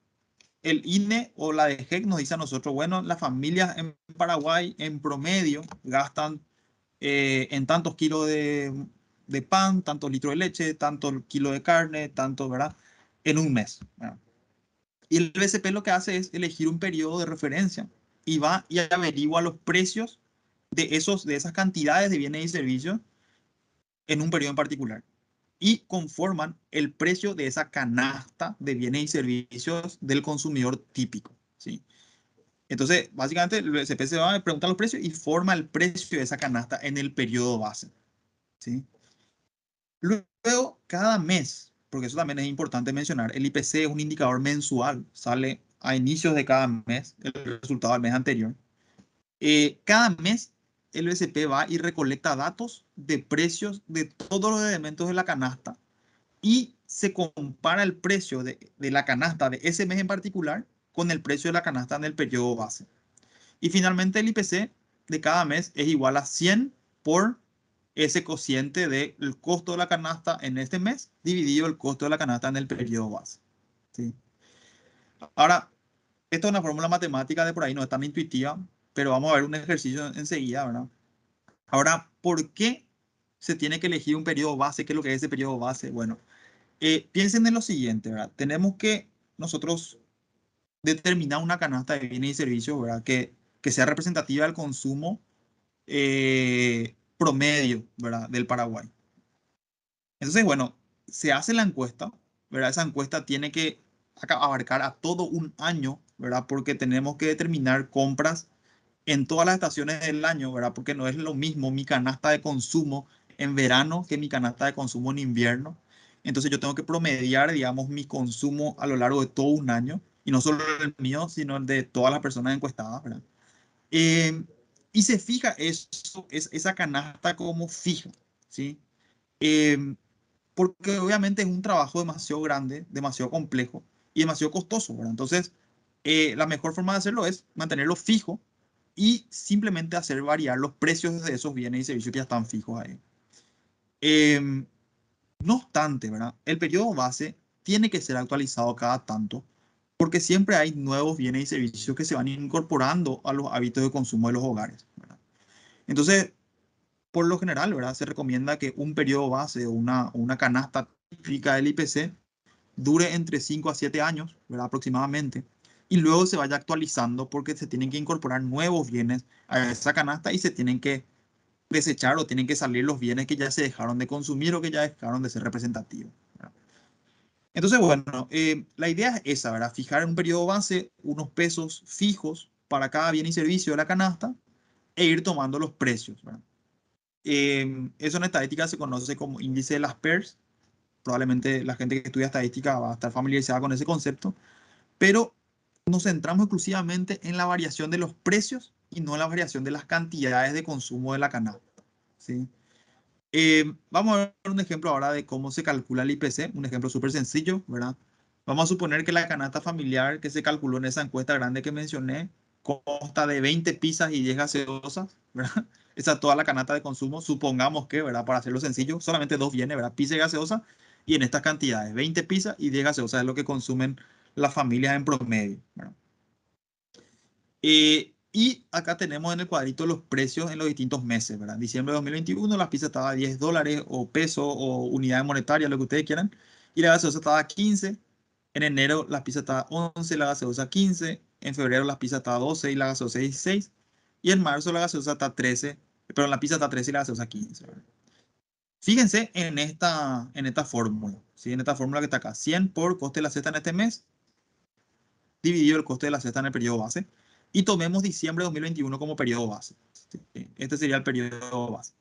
el INE o la DGEC nos dice a nosotros, bueno, las familias en Paraguay en promedio gastan en tantos kilos de pan, tantos litros de leche, tantos kilos de carne, tanto, ¿verdad? En un mes. ¿Verdad? Y el BCP lo que hace es elegir un periodo de referencia y va y averigua los precios de esas cantidades de bienes y servicios en un periodo en particular. Y conforman el precio de esa canasta de bienes y servicios del consumidor típico. ¿Sí? Entonces, básicamente, el BCP se va a preguntar los precios y forma el precio de esa canasta en el periodo base. ¿Sí? Luego, cada mes, porque eso también es importante mencionar, el IPC es un indicador mensual, sale a inicios de cada mes, el resultado del mes anterior. Cada mes el BCP va y recolecta datos de precios de todos los elementos de la canasta y se compara el precio de la canasta de ese mes en particular con el precio de la canasta en el periodo base. Y finalmente el IPC de cada mes es igual a 100 por ese cociente del costo de la canasta en este mes dividido el costo de la canasta en el periodo base. ¿Sí? Ahora, esto es una fórmula matemática de por ahí, no es tan intuitiva, pero vamos a ver un ejercicio enseguida, ¿verdad? Ahora, ¿por qué se tiene que elegir un periodo base? ¿Qué es lo que es ese periodo base? Bueno, piensen en lo siguiente, ¿verdad? Tenemos que nosotros determinar una canasta de bienes y servicios, ¿verdad? Que sea representativa del consumo promedio, ¿verdad? Del Paraguay. Entonces, bueno, se hace la encuesta, ¿verdad? Esa encuesta tiene que abarcar a todo un año, ¿verdad? Porque tenemos que determinar compras en todas las estaciones del año, ¿verdad? Porque no es lo mismo mi canasta de consumo en verano que mi canasta de consumo en invierno. Entonces yo tengo que promediar, digamos, mi consumo a lo largo de todo un año, y no solo el mío, sino el de todas las personas encuestadas, ¿verdad? Eh, y se fija eso, esa canasta como fija, ¿sí? Eh, Porque obviamente es un trabajo demasiado grande, demasiado complejo y demasiado costoso, ¿verdad? Entonces, la mejor forma de hacerlo es mantenerlo fijo y simplemente hacer variar los precios de esos bienes y servicios que ya están fijos ahí. Em, no obstante, ¿verdad? El periodo base tiene que ser actualizado cada tanto porque siempre hay nuevos bienes y servicios que se van incorporando a los hábitos de consumo de los hogares, ¿verdad? Entonces, por lo general, ¿verdad? Se recomienda que un periodo base o una canasta típica del IPC dure entre 5 a 7 años, ¿verdad? Aproximadamente, y luego se vaya actualizando porque se tienen que incorporar nuevos bienes a esa canasta y se tienen que desechar o tienen que salir los bienes que ya se dejaron de consumir o que ya dejaron de ser representativos, ¿verdad? Entonces, bueno, la idea es esa, ¿verdad? Fijar en un periodo base unos pesos fijos para cada bien y servicio de la canasta e ir tomando los precios, ¿verdad? Eso en estadística se conoce como índice de las pairs. Probablemente la gente que estudia estadística va a estar familiarizada con ese concepto, pero nos centramos exclusivamente en la variación de los precios y no en la variación de las cantidades de consumo de la canasta, ¿sí? Vamos a ver un ejemplo ahora de cómo se calcula el IPC, un ejemplo súper sencillo, ¿verdad? Vamos a suponer que la canasta familiar que se calculó en esa encuesta grande que mencioné consta de 20 pizzas y 10 gaseosas, ¿verdad? Esa es toda la canasta de consumo. Supongamos que, ¿verdad? Para hacerlo sencillo, solamente dos bienes, ¿verdad? Pizza y gaseosa, y en estas cantidades, 20 pizzas y 10 gaseosas es lo que consumen las familias en promedio, ¿verdad? Y acá tenemos en el cuadrito los precios en los distintos meses, ¿verdad? Diciembre de 2021 la pizza estaba a $10 o peso o unidades monetarias, lo que ustedes quieran. Y la gaseosa estaba a 15. En enero la pizza estaba a 11, la gaseosa 15. En febrero la pizza estaba a 12 y la gaseosa 16. Y en marzo la gaseosa está a 13, pero la pizza está a 13 y la gaseosa 15, ¿verdad? Fíjense en esta fórmula, ¿sí? En esta fórmula que está acá. 100 por coste de la cesta en este mes dividido el coste de la cesta en el periodo base, y tomemos diciembre de 2021 como periodo base. ¿Sí? Este sería el periodo base.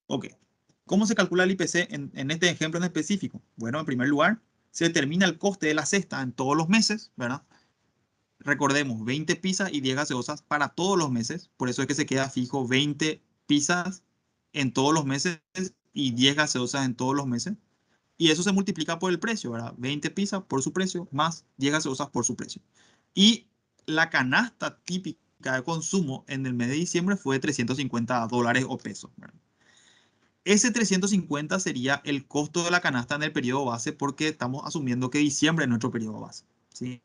Ok. ¿Cómo se calcula el IPC en este ejemplo en específico? Bueno, en primer lugar, se determina el coste de la cesta en todos los meses, ¿verdad? Recordemos, 20 pizzas y 10 gaseosas para todos los meses. Por eso es que se queda fijo 20 pizzas en todos los meses y 10 gaseosas en todos los meses. Y eso se multiplica por el precio, ¿verdad? 20 pizzas por su precio más 10 gaseosas por su precio. Y la canasta típica de consumo en el mes de diciembre fue de $350 o pesos, ¿verdad? Ese 350 sería el costo de la canasta en el periodo base porque estamos asumiendo que diciembre es nuestro periodo base, ¿sí?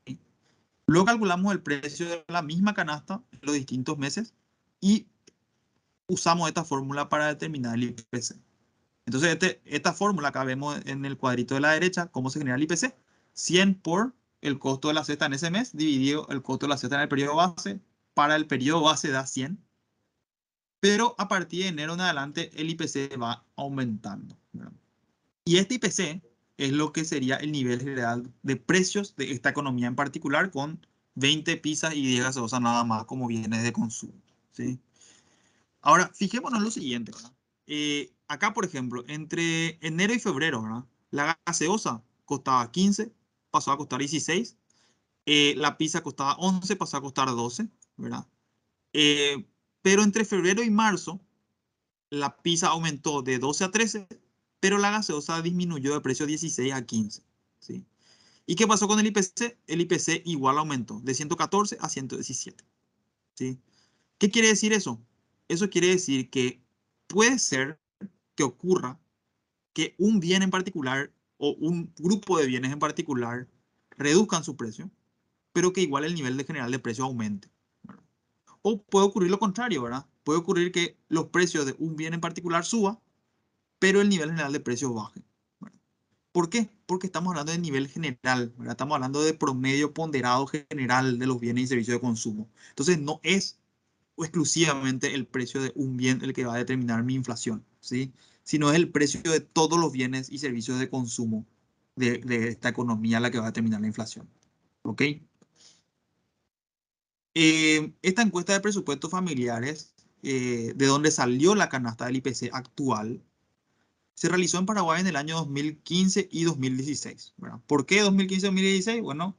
Luego calculamos el precio de la misma canasta en los distintos meses y usamos esta fórmula para determinar el IPC. Entonces, esta fórmula acá vemos en el cuadrito de la derecha cómo se genera el IPC. 100 por el costo de la cesta en ese mes, dividido el costo de la cesta en el periodo base. Para el periodo base da 100, pero a partir de enero en adelante el IPC va aumentando, ¿verdad? Y este IPC es lo que sería el nivel general de precios de esta economía en particular, con 20 pizzas y 10 gaseosas nada más como bienes de consumo, ¿sí? Ahora, fijémonos en lo siguiente, ¿verdad? Acá, por ejemplo, entre enero y febrero, ¿verdad? La gaseosa costaba 15, pasó a costar 16. La pizza costaba 11, pasó a costar 12, ¿verdad? Eh, pero entre febrero y marzo, la pizza aumentó de 12 a 13, pero la gaseosa disminuyó de precio 16 a 15, ¿sí? ¿Y qué pasó con el IPC? El IPC igual aumentó de 114 a 117, ¿sí? ¿Qué quiere decir eso? Eso quiere decir que puede ser que ocurra que un bien en particular o un grupo de bienes en particular reduzcan su precio, pero que igual el nivel de general de precio aumente, ¿verdad? O puede ocurrir lo contrario, ¿verdad? Puede ocurrir que los precios de un bien en particular suba, pero el nivel general de precios baje, ¿verdad? ¿Por qué? Porque estamos hablando de nivel general, ¿verdad? Estamos hablando de promedio ponderado general de los bienes y servicios de consumo. Entonces, no es exclusivamente el precio de un bien el que va a determinar mi inflación, ¿sí? Sino es el precio de todos los bienes y servicios de consumo de esta economía la que va a determinar la inflación, ¿ok? Esta encuesta de presupuestos familiares, de donde salió la canasta del IPC actual, se realizó en Paraguay en el año 2015 y 2016, ¿verdad? ¿Por qué 2015 y 2016? Bueno,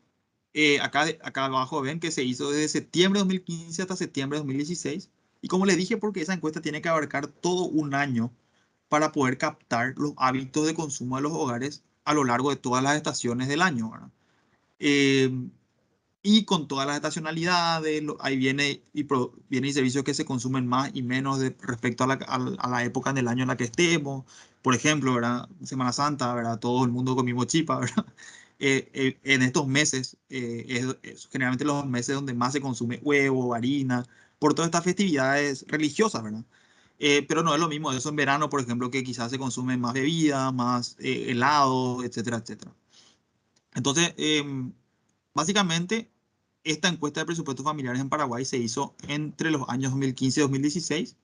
acá abajo ven que se hizo desde septiembre de 2015 hasta septiembre de 2016. Y como les dije, porque esa encuesta tiene que abarcar todo un año para poder captar los hábitos de consumo de los hogares a lo largo de todas las estaciones del año, ¿verdad? Eh, y con todas las estacionalidades, ahí viene y servicios que se consumen más y menos respecto a la época del año en la que estemos. Por ejemplo, ¿verdad? Semana Santa, ¿verdad? Todo el mundo comimos chipa, ¿verdad? En estos meses, es generalmente los meses donde más se consume huevo, harina, por todas estas festividades religiosas, ¿verdad? Pero no es lo mismo eso en verano, por ejemplo, que quizás se consume más bebida, más helado, etcétera, etcétera. Entonces, básicamente, esta encuesta de presupuestos familiares en Paraguay se hizo entre los años 2015 y 2016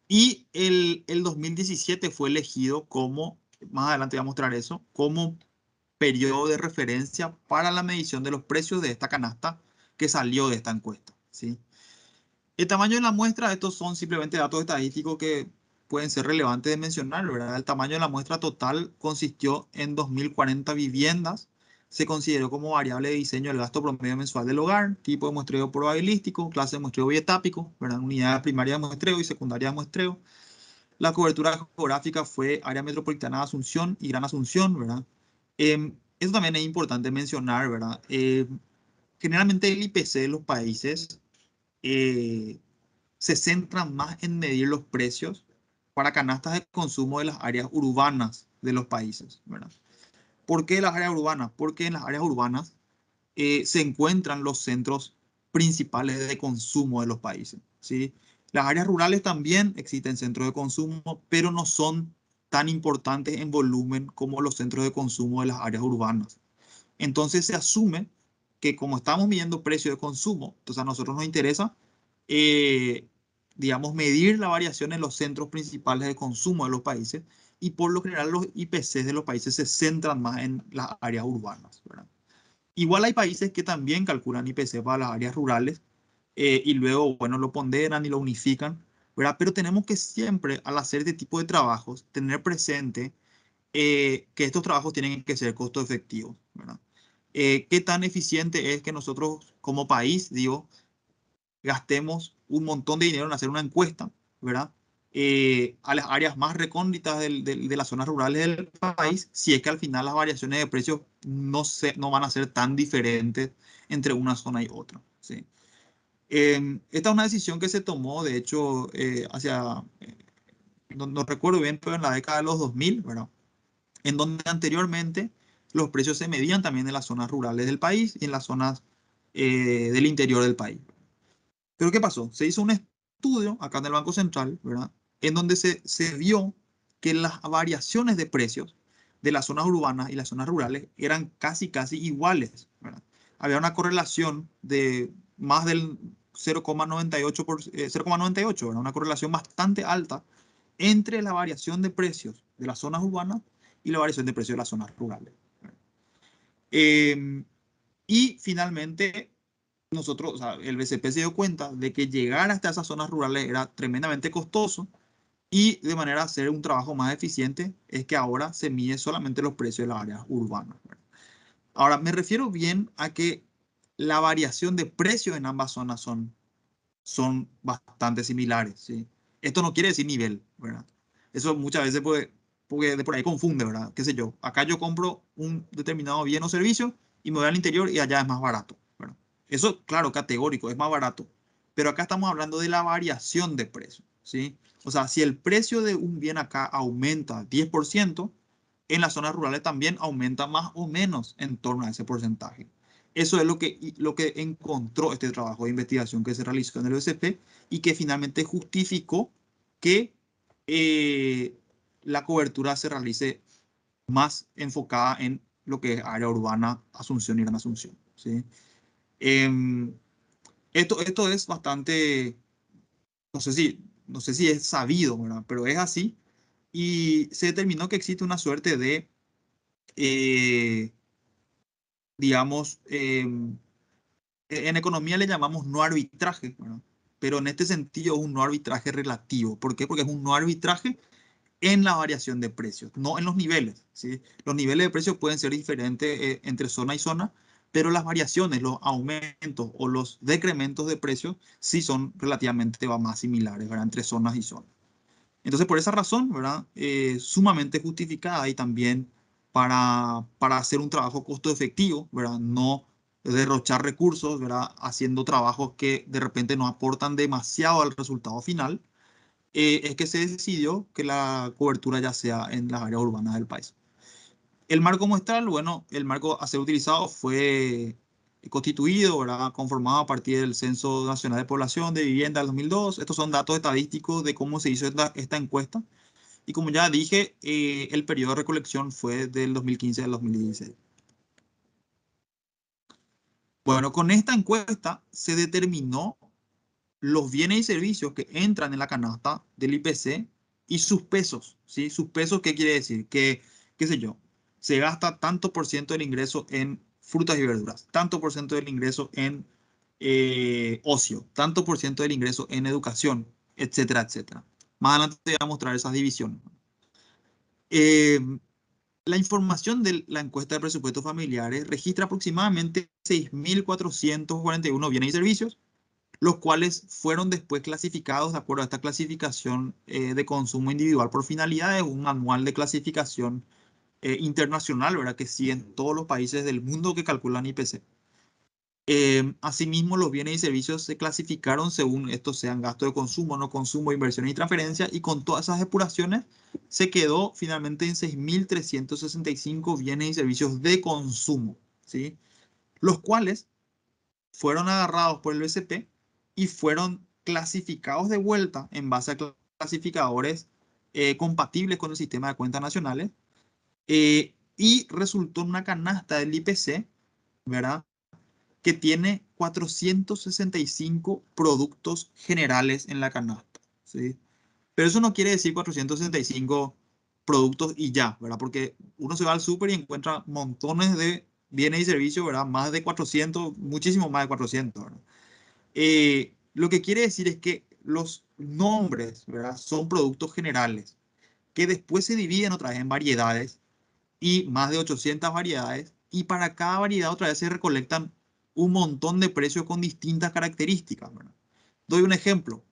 y el 2017 fue elegido como, más adelante voy a mostrar eso, como periodo de referencia para la medición de los precios de esta canasta que salió de esta encuesta, ¿sí? El tamaño de la muestra, estos son simplemente datos estadísticos que pueden ser relevantes de mencionar, ¿verdad? El tamaño de la muestra total consistió en 2.040 viviendas. Se consideró como variable de diseño el gasto promedio mensual del hogar, tipo de muestreo probabilístico, clase de muestreo bietápico, ¿verdad? Unidades primarias de muestreo y secundarias de muestreo. La cobertura geográfica fue área metropolitana de Asunción y Gran Asunción, ¿verdad? Eso también es importante mencionar, ¿verdad? Generalmente el IPC de los países eh, se centran más en medir los precios para canastas de consumo de las áreas urbanas de los países, ¿verdad? ¿Por qué las áreas urbanas? Porque en las áreas urbanas se encuentran los centros principales de consumo de los países, ¿sí? Las áreas rurales también existen centros de consumo, pero no son tan importantes en volumen como los centros de consumo de las áreas urbanas. Entonces se asume que como estamos midiendo precio de consumo, entonces a nosotros nos interesa, eh, digamos, medir la variación en los centros principales de consumo de los países y por lo general los IPCs de los países se centran más en las áreas urbanas, ¿verdad? Igual hay países que también calculan IPC para las áreas rurales y luego, bueno, lo ponderan y lo unifican, ¿verdad? Pero tenemos que siempre, al hacer este tipo de trabajos, tener presente que estos trabajos tienen que ser costo efectivos, ¿verdad? ¿Qué tan eficiente es que nosotros como país, digo, gastemos un montón de dinero en hacer una encuesta, ¿verdad? A las áreas más recónditas de las zonas rurales del país, si es que al final las variaciones de precios no van a ser tan diferentes entre una zona y otra, ¿sí? Esta es una decisión que se tomó, de hecho, no recuerdo bien, pero en la década de los 2000, ¿verdad? En donde anteriormente los precios se medían también en las zonas rurales del país y en las zonas del interior del país. Pero ¿qué pasó? Se hizo un estudio acá en el Banco Central, ¿verdad? En donde se vio que las variaciones de precios de las zonas urbanas y las zonas rurales eran casi iguales, ¿verdad? Había una correlación de más del 0,98 0,98, ¿verdad? Una correlación bastante alta entre la variación de precios de las zonas urbanas y la variación de precios de las zonas rurales. Eh, y finalmente, nosotros, o sea, el BCP se dio cuenta de que llegar hasta esas zonas rurales era tremendamente costoso y de manera a hacer un trabajo más eficiente es que ahora se mide solamente los precios de las áreas urbanas. Ahora, me refiero bien a que la variación de precios en ambas zonas son bastante similares, ¿sí? Esto no quiere decir nivel, ¿verdad? Eso muchas veces porque de por ahí confunde, ¿verdad? Qué sé yo, acá yo compro un determinado bien o servicio y me voy al interior y allá es más barato, ¿verdad? Eso, claro, categórico, es más barato. Pero acá estamos hablando de la variación de precio, ¿sí? O sea, si el precio de un bien acá aumenta 10%, en las zonas rurales también aumenta más o menos en torno a ese porcentaje. Eso es lo que encontró este trabajo de investigación que se realizó en el OSP y que finalmente justificó que eh, la cobertura se realice más enfocada en lo que es área urbana, Asunción y Gran Asunción, ¿sí? Em, esto es bastante, no sé si es sabido, ¿verdad? Pero es así y se determinó que existe una suerte de, eh, digamos, en economía le llamamos no arbitraje, ¿verdad? Pero en este sentido es un no arbitraje relativo. ¿Por qué? Porque es un no arbitraje en la variación de precios, no en los niveles, ¿sí? Los niveles de precios pueden ser diferentes entre zona y zona, pero las variaciones, los aumentos o los decrementos de precios sí son relativamente más similares, ¿verdad? Entre zonas y zonas. Entonces, por esa razón, ¿verdad? Sumamente justificada y también para hacer un trabajo costo efectivo, ¿verdad? No derrochar recursos, ¿verdad? Haciendo trabajos que de repente no aportan demasiado al resultado final, es que se decidió que la cobertura ya sea en las áreas urbanas del país. El marco muestral, bueno, el marco a ser utilizado fue constituido, ¿verdad? Conformado a partir del Censo Nacional de Población de Vivienda del 2002. Estos son datos estadísticos de cómo se hizo esta encuesta. Y como ya dije, el periodo de recolección fue del 2015 al 2016. Bueno, con esta encuesta se determinó los bienes y servicios que entran en la canasta del IPC y sus pesos, ¿sí? Sus pesos, ¿qué quiere decir? Que, qué sé yo, se gasta tanto por ciento del ingreso en frutas y verduras, tanto por ciento del ingreso en ocio, tanto por ciento del ingreso en educación, etcétera, etcétera. Más adelante te voy a mostrar esas divisiones. Eh, la información de la encuesta de presupuestos familiares registra aproximadamente 6.441 bienes y servicios, los cuales fueron después clasificados de acuerdo a esta clasificación de consumo individual por finalidades, un manual de clasificación internacional, ¿verdad? Que siguen todos los países del mundo que calculan IPC. Asimismo, los bienes y servicios se clasificaron según estos sean gasto de consumo, no consumo, inversión y transferencia, y con todas esas depuraciones se quedó finalmente en 6.365 bienes y servicios de consumo, ¿sí? Los cuales fueron agarrados por el BCP y fueron clasificados de vuelta en base a clasificadores compatibles con el sistema de cuentas nacionales, y resultó en una canasta del IPC, ¿verdad? Que tiene 465 productos generales en la canasta, ¿sí? Pero eso no quiere decir 465 productos y ya, ¿verdad? Porque uno se va al súper y encuentra montones de bienes y servicios, ¿verdad? Más de 400, muchísimo más de 400, ¿verdad? Lo que quiere decir es que los nombres, ¿verdad? Son productos generales que después se dividen otra vez en variedades y más de 800 variedades, y para cada variedad otra vez se recolectan un montón de precios con distintas características, ¿verdad? Doy un ejemplo.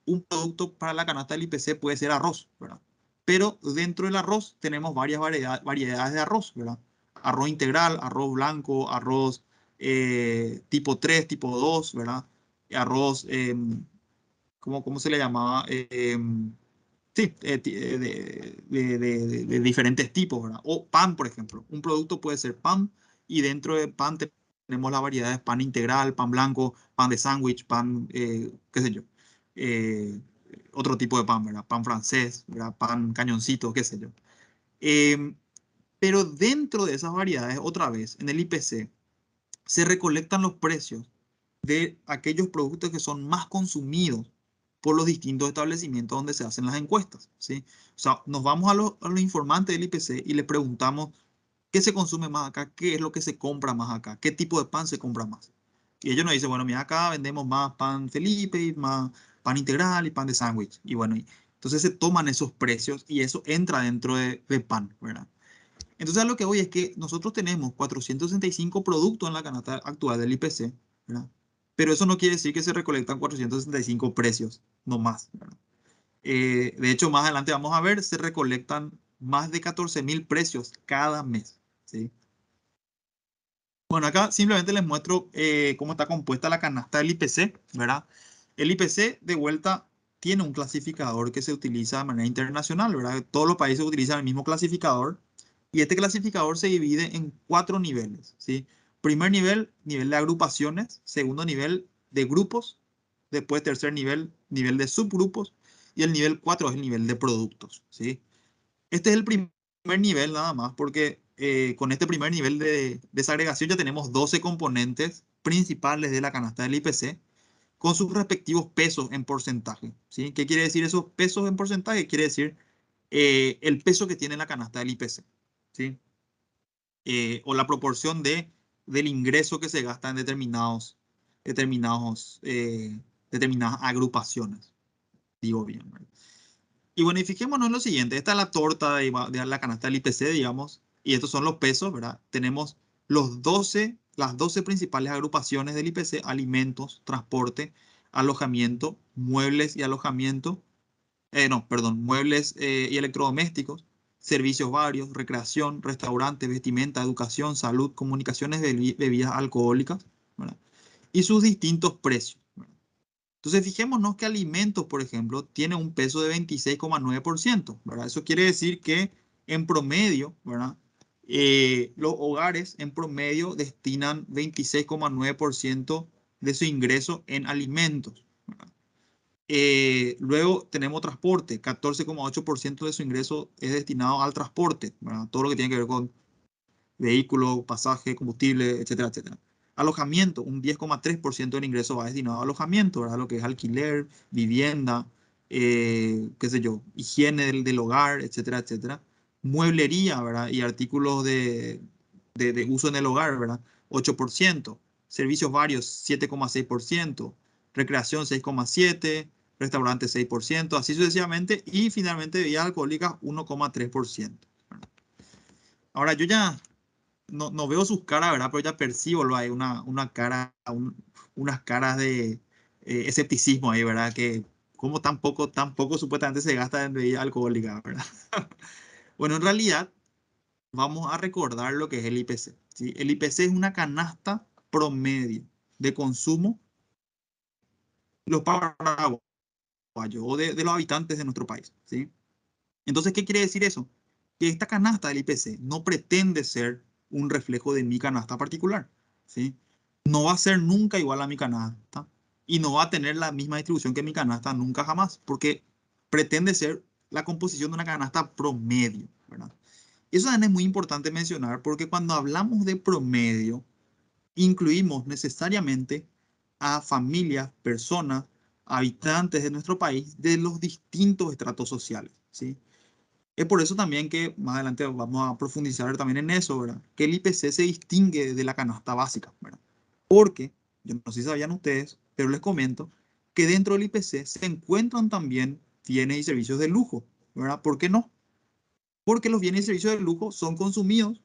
Un producto para la canasta del IPC puede ser arroz, ¿verdad? Pero dentro del arroz tenemos varias variedades de arroz, ¿verdad? Arroz integral, arroz blanco, arroz tipo 3, tipo 2, ¿verdad? Arroz, ¿cómo se le llamaba? Sí, de diferentes tipos, ¿verdad? O pan, por ejemplo. Un producto puede ser pan y dentro de pan tenemos las variedades pan integral, pan blanco, pan de sándwich, pan, qué sé yo. eh, Otro tipo de pan, ¿verdad? Pan francés, ¿verdad? Pan cañoncito, qué sé yo. Em, pero dentro de esas variedades, otra vez, en el IPC, se recolectan los precios de aquellos productos que son más consumidos por los distintos establecimientos donde se hacen las encuestas, ¿sí? O sea, nos vamos a los informantes del IPC y le preguntamos qué se consume más acá, qué es lo que se compra más acá, qué tipo de pan se compra más. Y ellos nos dicen, bueno, mira, acá vendemos más pan Felipe, y más pan integral y pan de sándwich. Y bueno, entonces se toman esos precios y eso entra dentro de pan, ¿verdad? Entonces a lo que voy es que nosotros tenemos 465 productos en la canasta actual del IPC, ¿verdad? Pero eso no quiere decir que se recolectan 465 precios, no más, ¿verdad? De hecho, más adelante vamos a ver, se recolectan más de 14.000 precios cada mes, ¿sí? Bueno, acá simplemente les muestro cómo está compuesta la canasta del IPC, ¿verdad? El IPC, de vuelta, tiene un clasificador que se utiliza de manera internacional, ¿verdad? Todos los países utilizan el mismo clasificador y este clasificador se divide en 4 niveles, ¿sí? Primer nivel, nivel de agrupaciones. Segundo nivel, de grupos. Después, tercer nivel, nivel de subgrupos. Y el nivel 4 es el nivel de productos, ¿sí? Este es el primer nivel nada más, porque con este primer nivel de desagregación ya tenemos 12 componentes principales de la canasta del IPC con sus respectivos pesos en porcentaje, ¿sí? ¿Qué quiere decir esos pesos en porcentaje? Quiere decir el peso que tiene la canasta del IPC, ¿sí? O la proporción del ingreso que se gasta en determinados. determinados, determinadas agrupaciones, digo bien, ¿verdad? Y bueno, y fijémonos en lo siguiente, esta es la torta de la canasta del IPC, digamos, y estos son los pesos, ¿verdad? Tenemos las 12 principales agrupaciones del IPC: alimentos, transporte, alojamiento, muebles y alojamiento, no, perdón, muebles y electrodomésticos, servicios varios, recreación, restaurantes, vestimenta, educación, salud, comunicaciones, bebidas alcohólicas, ¿verdad? Y sus distintos precios, ¿verdad? Entonces, fijémonos que alimentos, por ejemplo, tiene un peso de 26,9%, ¿verdad? Eso quiere decir que en promedio, ¿verdad? Los hogares en promedio destinan 26,9% de su ingreso en alimentos, ¿verdad? Luego tenemos transporte: 14,8% de su ingreso es destinado al transporte, ¿verdad? Todo lo que tiene que ver con vehículo, pasaje, combustible, etcétera, etcétera. Alojamiento: un 10,3% del ingreso va destinado a alojamiento, ¿verdad? Lo que es alquiler, vivienda, qué sé yo, higiene del hogar, etcétera, etcétera. Mueblería, ¿verdad? Y artículos de uso en el hogar, ¿verdad? 8%. Servicios varios: 7,6%. Recreación: 6,7%. Restaurantes: 6%. Así sucesivamente. Y finalmente bebidas alcohólicas: 1,3%. Ahora, yo ya no veo sus caras, ¿verdad? Pero ya percibo, lo hay una cara, unas caras de escepticismo ahí, ¿verdad? Que como tan poco supuestamente se gasta en bebida alcohólica, ¿verdad? Bueno, en realidad vamos a recordar lo que es el IPC, ¿sí? El IPC es una canasta promedio de consumo de los paraguayos o de los habitantes de nuestro país, ¿sí? Entonces, ¿qué quiere decir eso? Que esta canasta del IPC no pretende ser un reflejo de mi canasta particular, ¿sí? No va a ser nunca igual a mi canasta y no va a tener la misma distribución que mi canasta nunca jamás, porque pretende ser la composición de una canasta promedio, ¿verdad? Y eso también es muy importante mencionar, porque cuando hablamos de promedio, incluimos necesariamente a familias, personas, habitantes de nuestro país de los distintos estratos sociales, ¿sí? Es por eso también que más adelante vamos a profundizar también en eso, ¿verdad? Que el IPC se distingue de la canasta básica, ¿verdad? Porque, yo no sé si sabían ustedes, pero les comento que dentro del IPC se encuentran también bienes y servicios de lujo, ¿verdad? ¿Por qué no? Porque los bienes y servicios de lujo son consumidos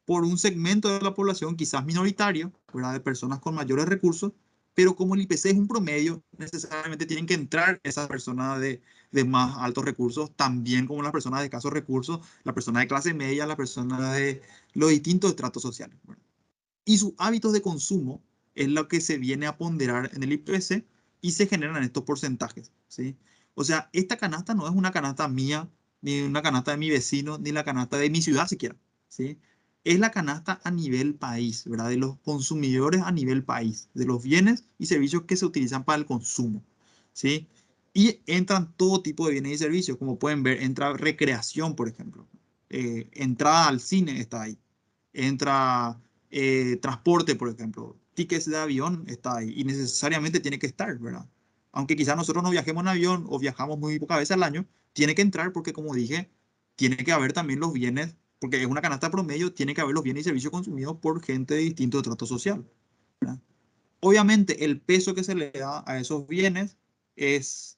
por un segmento de la población quizás minoritario, ¿verdad? De personas con mayores recursos, pero como el IPC es un promedio, necesariamente tienen que entrar esas personas de más altos recursos, también como las personas de escasos recursos, las personas de clase media, las personas de los distintos estratos sociales, ¿verdad? Y sus hábitos de consumo es lo que se viene a ponderar en el IPC y se generan estos porcentajes, ¿sí? O sea, esta canasta no es una canasta mía, ni una canasta de mi vecino, ni la canasta de mi ciudad siquiera, ¿sí? Es la canasta a nivel país, ¿verdad? De los consumidores a nivel país, de los bienes y servicios que se utilizan para el consumo, ¿sí? Y entran todo tipo de bienes y servicios, como pueden ver, entra recreación, por ejemplo. Entrada al cine está ahí. Entra transporte, por ejemplo, tickets de avión está ahí y necesariamente tiene que estar, ¿verdad? Aunque quizás nosotros no viajemos en avión o viajamos muy pocas veces al año, tiene que entrar porque, como dije, tiene que haber también los bienes, porque es una canasta promedio, tiene que haber los bienes y servicios consumidos por gente de distinto trato social, ¿verdad? Obviamente, el peso que se le da a esos bienes es,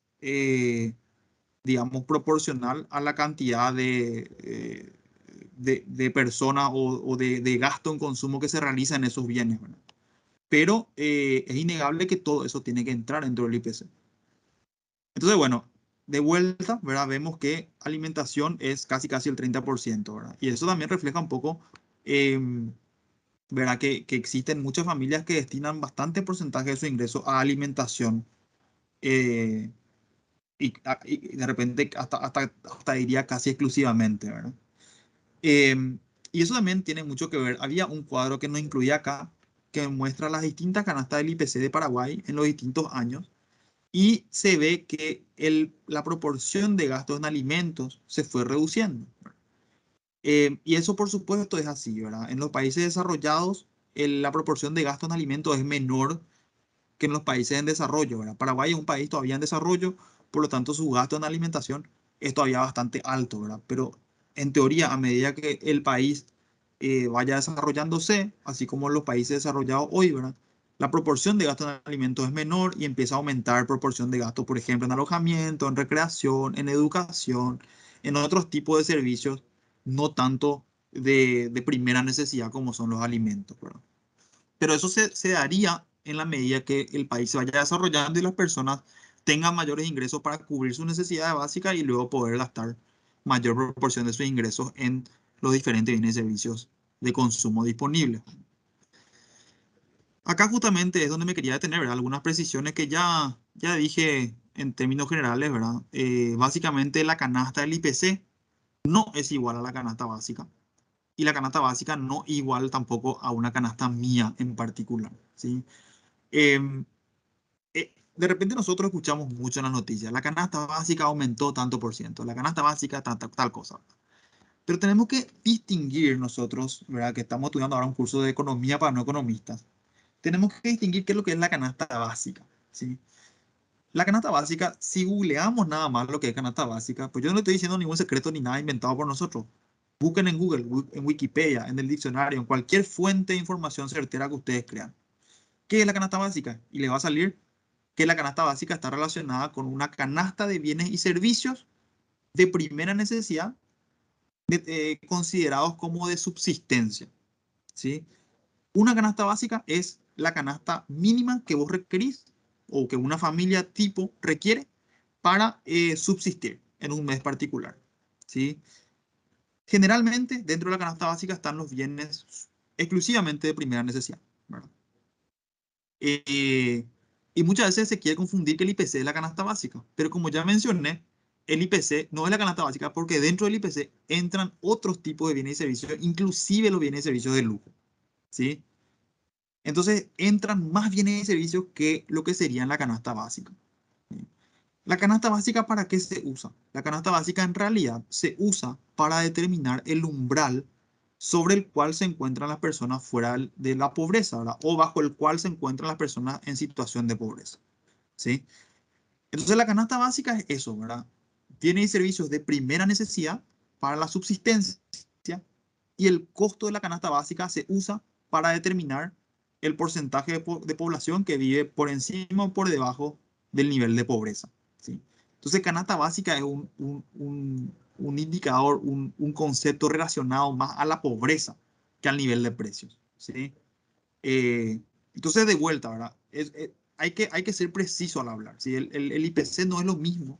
digamos, proporcional a la cantidad de personas o de gasto en consumo que se realiza en esos bienes, ¿verdad? Pero es innegable que todo eso tiene que entrar dentro del IPC. Entonces, bueno, de vuelta, ¿verdad? Vemos que alimentación es casi el 30%, ¿verdad? Y eso también refleja un poco, eh, ¿verdad? Que existen muchas familias que destinan bastante porcentaje de su ingreso a alimentación. eh, y de repente hasta diría casi exclusivamente, ¿verdad? Y eso también tiene mucho que ver. Había un cuadro que nos incluía acá que muestra las distintas canastas del IPC de Paraguay en los distintos años y se ve que la proporción de gastos en alimentos se fue reduciendo. Y eso, por supuesto, es así, ¿verdad? En los países desarrollados, la proporción de gastos en alimentos es menor que en los países en desarrollo, ¿verdad? Paraguay es un país todavía en desarrollo, por lo tanto su gasto en alimentación es todavía bastante alto, ¿verdad? Pero en teoría, a medida que el país vaya desarrollándose, así como los países desarrollados hoy, ¿verdad? la proporción de gasto en alimentos es menor y empieza a aumentar proporción de gasto, por ejemplo, en alojamiento, en recreación, en educación, en otros tipos de servicios, no tanto de primera necesidad como son los alimentos, ¿verdad? Pero eso se daría en la medida que el país se vaya desarrollando y las personas tengan mayores ingresos para cubrir sus necesidades básicas y luego poder gastar mayor proporción de sus ingresos en los diferentes bienes y servicios de consumo disponibles. Acá justamente es donde me quería detener, ¿verdad? Algunas precisiones que ya dije en términos generales, ¿verdad? Básicamente la canasta del IPC no es igual a la canasta básica. Y la canasta básica no igual tampoco a una canasta mía en particular, ¿sí? Em, de repente nosotros escuchamos mucho en las noticias, la canasta básica aumentó tanto por ciento, la canasta básica tal cosa. Pero tenemos que distinguir nosotros, ¿verdad? Que estamos estudiando ahora un curso de economía para no economistas. Tenemos que distinguir qué es lo que es la canasta básica, ¿sí? La canasta básica, si googleamos nada más lo que es canasta básica, pues yo no le estoy diciendo ningún secreto ni nada inventado por nosotros. Busquen en Google, en Wikipedia, en el diccionario, en cualquier fuente de información certera que ustedes crean. ¿Qué es la canasta básica? Y le va a salir que la canasta básica está relacionada con una canasta de bienes y servicios de primera necesidad considerados como de subsistencia, ¿sí? Una canasta básica es la canasta mínima que vos requerís o que una familia tipo requiere para subsistir en un mes particular, ¿sí? Generalmente, dentro de la canasta básica están los bienes exclusivamente de primera necesidad, ¿verdad? Eh, y muchas veces se quiere confundir que el IPC es la canasta básica, pero como ya mencioné, el IPC no es la canasta básica porque dentro del IPC entran otros tipos de bienes y servicios, inclusive los bienes y servicios de lujo, ¿sí? Entonces entran más bienes y servicios que lo que sería en la canasta básica. ¿La canasta básica para qué se usa? La canasta básica en realidad se usa para determinar el umbral sobre el cual se encuentran las personas fuera de la pobreza, ¿verdad? O bajo el cual se encuentran las personas en situación de pobreza, ¿sí? Entonces la canasta básica es eso, ¿verdad? Bienes y servicios de primera necesidad para la subsistencia y el costo de la canasta básica se usa para determinar el porcentaje de población que vive por encima o por debajo del nivel de pobreza, ¿sí? Entonces, canasta básica es un indicador, un concepto relacionado más a la pobreza que al nivel de precios, ¿sí? Eh, entonces, de vuelta, ¿verdad? Hay que ser preciso al hablar, ¿sí? El IPC no es lo mismo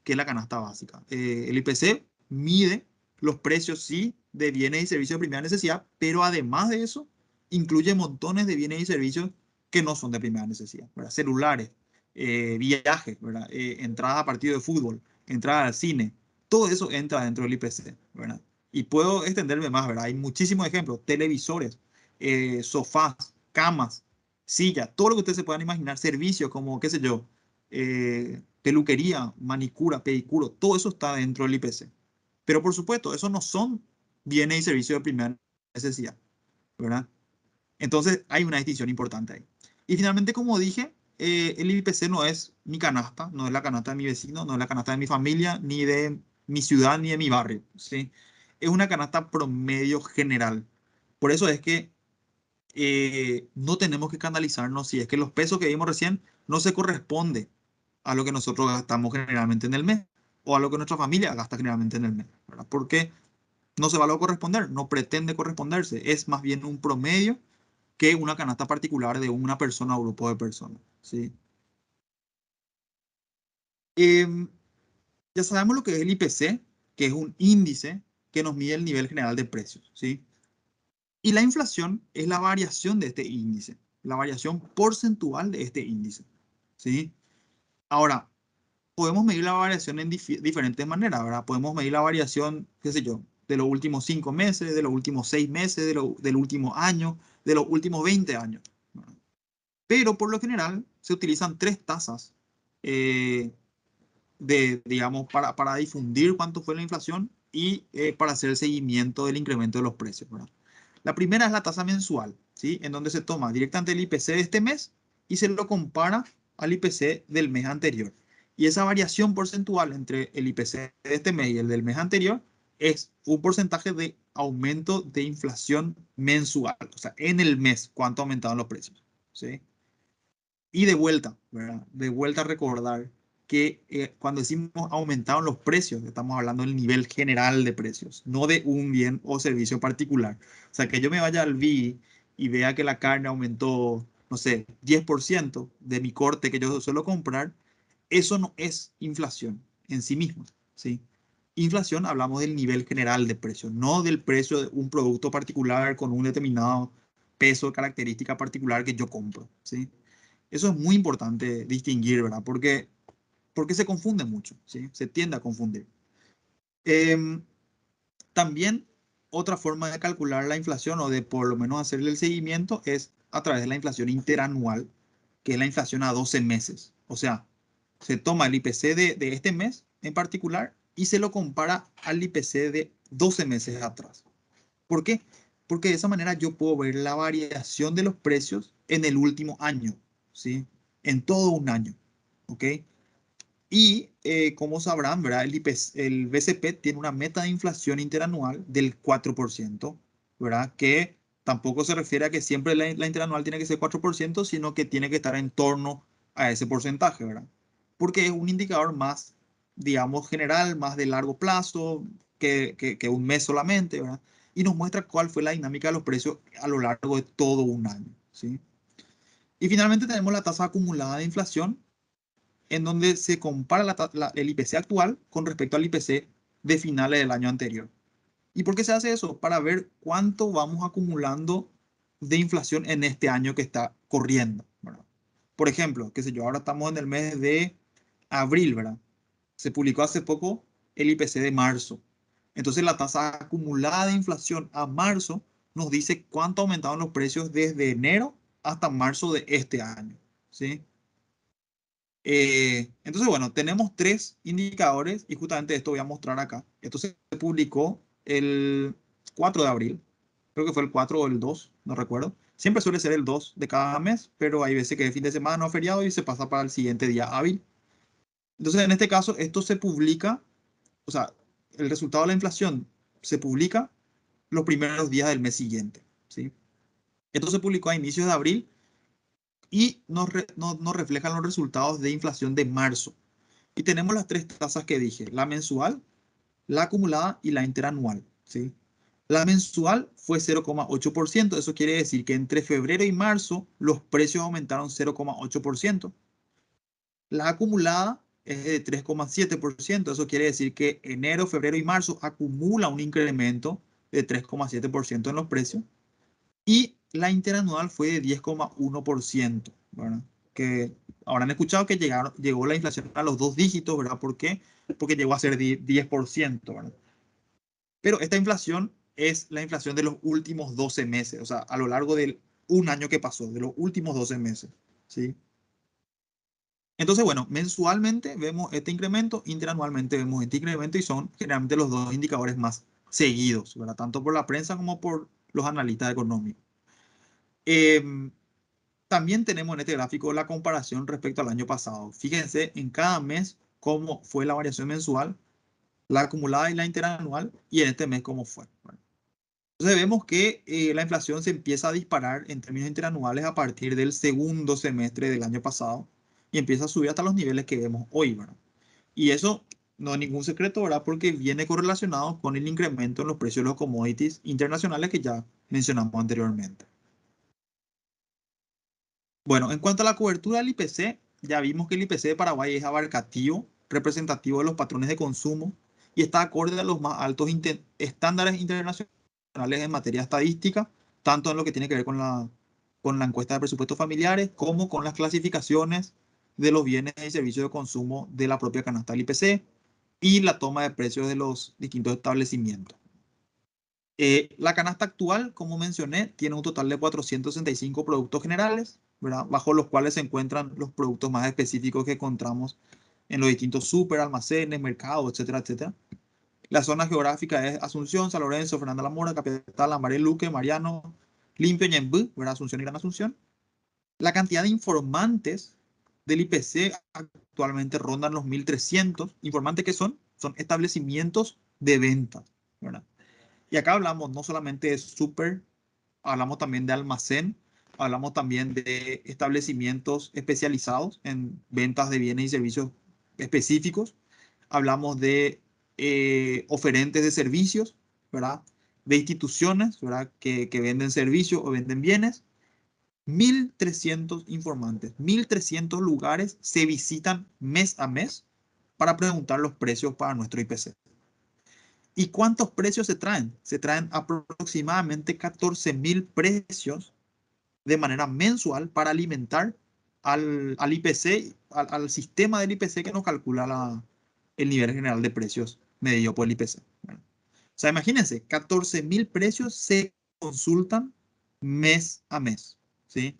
que la canasta básica. El IPC mide los precios, sí, de bienes y servicios de primera necesidad, pero además de eso, incluye montones de bienes y servicios que no son de primera necesidad, ¿verdad? Celulares, viajes, ¿verdad? Entrada a partido de fútbol, entrada al cine, todo eso entra dentro del IPC, ¿verdad? Y puedo extenderme más, ¿verdad? Hay muchísimos ejemplos, televisores, sofás, camas, sillas, todo lo que ustedes se puedan imaginar, servicios como, qué sé yo, peluquería, manicura, pedicuro, todo eso está dentro del IPC. Pero por supuesto, eso no son bienes y servicios de primera necesidad, ¿verdad? Entonces hay una distinción importante ahí. Y finalmente, como dije, el IPC no es mi canasta, no es la canasta de mi vecino, no es la canasta de mi familia, ni de mi ciudad, ni de mi barrio, ¿sí? Es una canasta promedio general. Por eso es que no tenemos que escandalizarnos si es que los pesos que vimos recién no se corresponde a lo que nosotros gastamos generalmente en el mes o a lo que nuestra familia gasta generalmente en el mes, ¿verdad? Porque no se va a corresponder, no pretende corresponderse, es más bien un promedio que una canasta particular de una persona o grupo de personas, ¿sí? Em, ya sabemos lo que es el IPC, que es un índice que nos mide el nivel general de precios, ¿sí? Y la inflación es la variación de este índice, la variación porcentual de este índice, ¿sí? Ahora, podemos medir la variación en diferentes maneras, ¿verdad? Podemos medir la variación, qué sé yo, de los últimos 5 meses, de los últimos 6 meses, del último año, de los últimos 20 años, ¿verdad? Pero por lo general se utilizan tres tasas eh, digamos, para difundir cuánto fue la inflación y para hacer el seguimiento del incremento de los precios, ¿verdad? La primera es la tasa mensual, ¿sí? En donde se toma directamente el IPC de este mes y se lo compara al IPC del mes anterior. Y esa variación porcentual entre el IPC de este mes y el del mes anterior es un porcentaje de aumento de inflación mensual, o sea, en el mes, cuánto aumentaron los precios, ¿sí? Y de vuelta, ¿verdad? De vuelta a recordar que cuando decimos aumentaron los precios, estamos hablando del nivel general de precios, no de un bien o servicio particular. O sea, que yo me vaya al BI y vea que la carne aumentó, no sé, 10% de mi corte que yo suelo comprar, eso no es inflación en sí mismo, ¿sí? Inflación hablamos del nivel general de precios, no del precio de un producto particular con un determinado peso, característica particular que yo compro, ¿sí? Eso es muy importante distinguir, ¿verdad? Porque se confunde mucho, ¿sí? Se tiende a confundir. Em, También otra forma de calcular la inflación o de por lo menos hacerle el seguimiento es a través de la inflación interanual, que es la inflación a 12 meses. O sea, se toma el IPC de este mes en particular y se lo compara al IPC de 12 meses atrás. ¿Por qué? Porque de esa manera yo puedo ver la variación de los precios en el último año, ¿sí? En todo un año, ¿ok? Y como sabrán, ¿verdad? El BCP tiene una meta de inflación interanual del 4%, ¿verdad? Que tampoco se refiere a que siempre la interanual tiene que ser 4%, sino que tiene que estar en torno a ese porcentaje, ¿verdad? Porque es un indicador más, digamos, general, más de largo plazo, que un mes solamente, ¿verdad? Y nos muestra cuál fue la dinámica de los precios a lo largo de todo un año, ¿sí? Y finalmente tenemos la tasa acumulada de inflación, en donde se compara el IPC actual con respecto al IPC de finales del año anterior. ¿Y por qué se hace eso? Para ver cuánto vamos acumulando de inflación en este año que está corriendo, ¿verdad? Por ejemplo, qué sé yo, ahora estamos en el mes de abril, ¿verdad? Se publicó hace poco el IPC de marzo. Entonces la tasa acumulada de inflación a marzo nos dice cuánto aumentaron los precios desde enero hasta marzo de este año, ¿sí? Entonces, bueno, tenemos tres indicadores y justamente esto voy a mostrar acá. Esto se publicó el 4 de abril, creo que fue el 4 o el 2, no recuerdo. Siempre suele ser el 2 de cada mes, pero hay veces que es fin de semana o feriado y se pasa para el siguiente día hábil. Entonces, en este caso, esto se publica, o sea, el resultado de la inflación se publica los primeros días del mes siguiente, ¿sí? Esto se publicó a inicios de abril y nos reflejan los resultados de inflación de marzo. Y tenemos las tres tasas que dije, la mensual, la acumulada y la interanual, ¿sí? La mensual fue 0,8%, eso quiere decir que entre febrero y marzo los precios aumentaron 0,8%. La acumulada es de 3,7%, eso quiere decir que enero, febrero y marzo acumula un incremento de 3,7% en los precios. Y la interanual fue de 10,1%, ¿verdad? Que habrán escuchado que llegó la inflación a los dos dígitos, ¿verdad? ¿Por qué? Porque llegó a ser 10%, ¿verdad? Pero esta inflación es la inflación de los últimos 12 meses, o sea, a lo largo de un año que pasó, de los últimos 12 meses, ¿sí? Entonces, bueno, mensualmente vemos este incremento, interanualmente vemos este incremento y son generalmente los dos indicadores más seguidos, ¿verdad? Tanto por la prensa como por los analistas económicos. Em, También tenemos en este gráfico la comparación respecto al año pasado. Fíjense en cada mes cómo fue la variación mensual, la acumulada y la interanual, y en este mes cómo fue. Bueno, entonces vemos que la inflación se empieza a disparar en términos interanuales a partir del segundo semestre del año pasado y empieza a subir hasta los niveles que vemos hoy, ¿verdad? Y eso no es ningún secreto, ¿verdad? Porque viene correlacionado con el incremento en los precios de los commodities internacionales que ya mencionamos anteriormente. Bueno, en cuanto a la cobertura del IPC, ya vimos que el IPC de Paraguay es abarcativo, representativo de los patrones de consumo y está acorde a los más altos estándares internacionales en materia estadística, tanto en lo que tiene que ver con la encuesta de presupuestos familiares como con las clasificaciones de los bienes y servicios de consumo de la propia canasta del IPC y la toma de precios de los distintos establecimientos. La canasta actual, como mencioné, tiene un total de 465 productos generales, ¿verdad? Bajo los cuales se encuentran los productos más específicos que encontramos en los distintos super, almacenes, mercados, etcétera, etcétera. La zona geográfica es Asunción, San Lorenzo, Fernanda la Mora, Capital, Lambaré, Luque, Mariano, Limpio, Ñemby, ¿verdad? Asunción y Gran Asunción. La cantidad de informantes del IPC actualmente rondan los 1.300. ¿Informantes qué son? Son establecimientos de venta, ¿verdad? Y acá hablamos no solamente de super, hablamos también de almacén, hablamos también de establecimientos especializados en ventas de bienes y servicios específicos, hablamos de oferentes de servicios, ¿verdad? De instituciones, ¿verdad? Que venden servicios o venden bienes. 1.300 informantes, 1.300 lugares se visitan mes a mes para preguntar los precios para nuestro IPC. ¿Y cuántos precios se traen? Se traen aproximadamente 14.000 precios de manera mensual para alimentar al IPC, al sistema del IPC que nos calcula el nivel general de precios medido por el IPC. Bueno, o sea, imagínense, 14.000 precios se consultan mes a mes, ¿sí?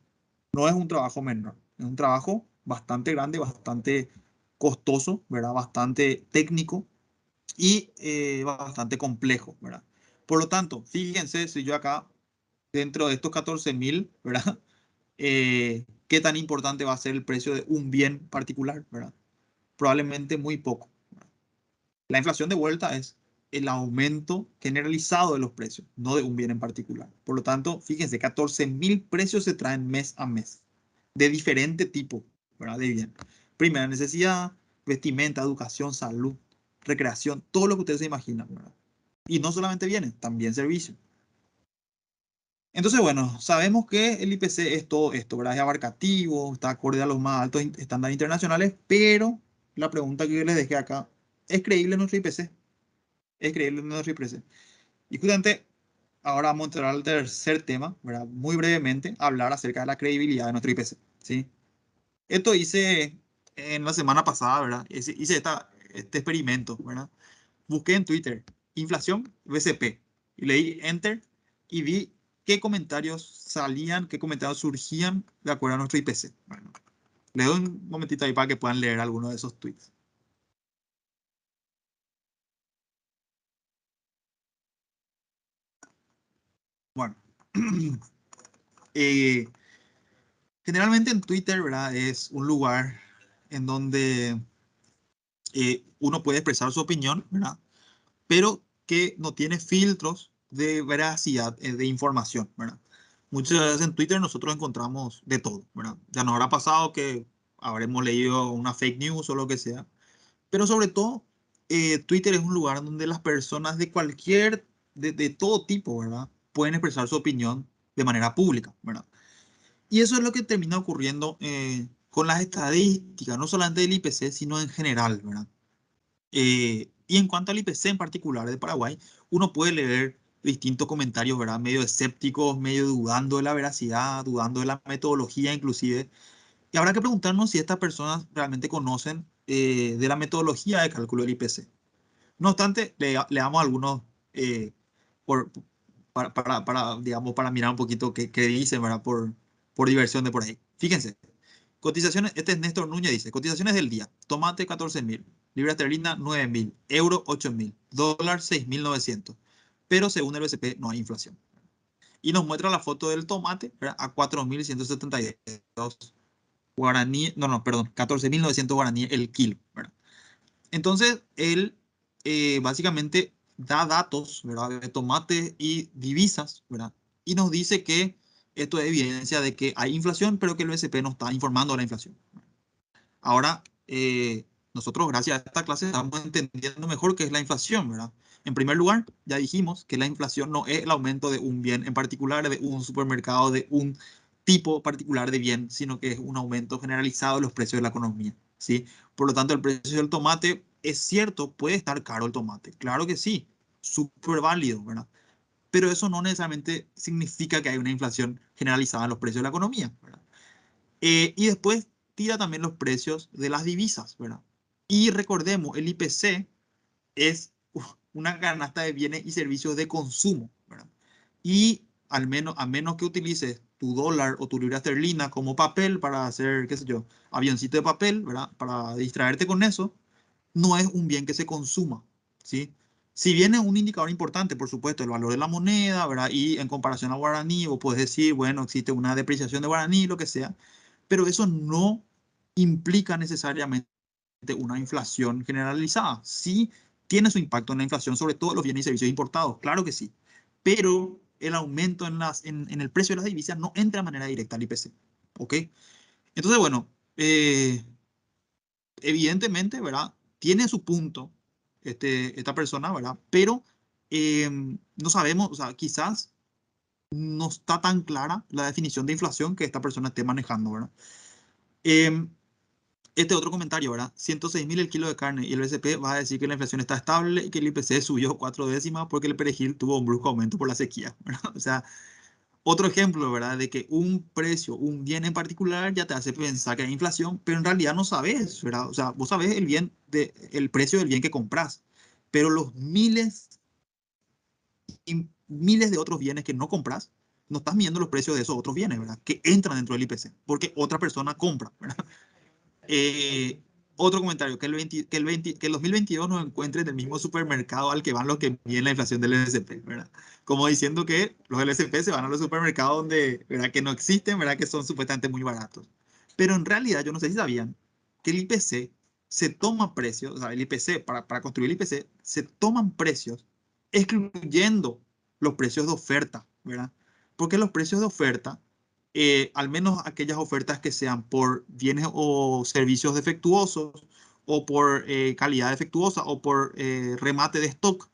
No es un trabajo menor, es un trabajo bastante grande, bastante costoso, ¿verdad? Bastante técnico y bastante complejo, ¿verdad? Por lo tanto, fíjense si yo acá, dentro de estos 14.000, ¿verdad? ¿Qué tan importante va a ser el precio de un bien particular, ¿verdad? Probablemente muy poco. La inflación de vuelta es el aumento generalizado de los precios, no de un bien en particular. Por lo tanto, fíjense, 14.000 precios se traen mes a mes, de diferente tipo, ¿verdad? De bien. Primera necesidad, vestimenta, educación, salud, recreación, todo lo que ustedes se imaginan, ¿verdad? Y no solamente bienes, también servicios. Entonces, bueno, sabemos que el IPC es todo esto, ¿verdad? Es abarcativo, está acorde a los más altos estándares internacionales, pero la pregunta que yo les dejé acá, ¿es creíble nuestro IPC? ¿Es creíble nuestro IPC? Y justamente ahora vamos a entrar al tercer tema, ¿verdad? Muy brevemente, hablar acerca de la credibilidad de nuestro IPC, ¿sí? Esto hice en la semana pasada, ¿verdad? Hice este experimento, ¿verdad? Busqué en Twitter, inflación BCP, y leí Enter y vi qué comentarios salían, qué comentarios surgían de acuerdo a nuestro IPC. Bueno, le doy un momentito ahí para que puedan leer alguno de esos tweets. Bueno, eh, generalmente en Twitter, ¿verdad? Es un lugar en donde uno puede expresar su opinión, ¿verdad? Pero que no tiene filtros de veracidad, de información, ¿verdad? Muchas veces en Twitter nosotros encontramos de todo, ¿verdad? Ya nos habrá pasado que habremos leído una fake news o lo que sea, pero sobre todo Twitter es un lugar donde las personas de de todo tipo, ¿verdad? Pueden expresar su opinión de manera pública, ¿verdad? Y eso es lo que termina ocurriendo con las estadísticas, no solamente del IPC, sino en general, ¿verdad? Y en cuanto al IPC en particular de Paraguay, uno puede leer distintos comentarios, ¿verdad? Medio escépticos, medio dudando de la veracidad, dudando de la metodología inclusive. Y habrá que preguntarnos si estas personas realmente conocen de la metodología de cálculo del IPC. No obstante, le damos algunos por, digamos, para mirar un poquito qué dicen, ¿verdad? Por diversión de por ahí. Fíjense, cotizaciones, este es Néstor Núñez, dice, cotizaciones del día, tomate 14.000, libra esterlina 9.000, euro 8.000, dólar 6.900, pero según el BCP no hay inflación. Y nos muestra la foto del tomate, ¿verdad? A 4.172 guaraní, no, perdón, 14.900 guaraní el kilo, ¿verdad? Entonces, él básicamente da datos, ¿verdad? De tomate y divisas, ¿verdad? Y nos dice que esto es evidencia de que hay inflación, pero que el BCP no está informando de la inflación. Ahora, nosotros, gracias a esta clase, estamos entendiendo mejor qué es la inflación, ¿verdad? En primer lugar, ya dijimos que la inflación no es el aumento de un bien en particular, de un supermercado, de un tipo particular de bien, sino que es un aumento generalizado de los precios de la economía, ¿sí? Por lo tanto, el precio del tomate, es cierto, puede estar caro el tomate, claro que sí, súper válido, ¿verdad? Pero eso no necesariamente significa que hay una inflación generalizada en los precios de la economía, ¿verdad? Y después tira también los precios de las divisas, ¿verdad? Y recordemos, el IPC es una canasta de bienes y servicios de consumo, ¿verdad? Y a menos que utilices tu dólar o tu libra esterlina como papel para hacer, qué sé yo, avioncito de papel, ¿verdad? Para distraerte con eso, no es un bien que se consuma, ¿sí? Si bien es un indicador importante, por supuesto, el valor de la moneda, ¿verdad? Y en comparación al guaraní, vos puedes decir, bueno, existe una depreciación de guaraní, lo que sea, pero eso no implica necesariamente una inflación generalizada. Sí tiene su impacto en la inflación, sobre todo los bienes y servicios importados, claro que sí, pero el aumento en el precio de las divisas no entra de manera directa al IPC. ¿Ok? Entonces, bueno, evidentemente, ¿verdad? Tiene su punto esta persona, ¿verdad? Pero no sabemos, o sea, quizás no está tan clara la definición de inflación que esta persona esté manejando, ¿verdad? Eh, este otro comentario, ¿verdad? 106.000 el kilo de carne y el BCP va a decir que la inflación está estable y que el IPC subió 4 décimas porque el perejil tuvo un brusco aumento por la sequía, ¿verdad? O sea, otro ejemplo, ¿verdad? De que un precio, un bien en particular ya te hace pensar que hay inflación, pero en realidad no sabes, ¿verdad? O sea, vos sabés el precio del bien que compras, pero los miles y miles de otros bienes que no compras, no estás midiendo los precios de esos otros bienes, ¿verdad? Que entran dentro del IPC, porque otra persona compra, ¿verdad? Eh, otro comentario, que el 2022 nos encuentre en el mismo supermercado al que van los que miden la inflación del LSP, ¿verdad? Como diciendo que los LSP se van a los supermercados donde, ¿verdad? Que no existen, ¿verdad? Que son supuestamente muy baratos. Pero en realidad, yo no sé si sabían que el IPC se toma precios, o sea, el IPC, para construir el IPC, se toman precios excluyendo los precios de oferta, ¿verdad? Porque los precios de oferta al menos aquellas ofertas que sean por bienes o servicios defectuosos o por calidad defectuosa o por remate de stock.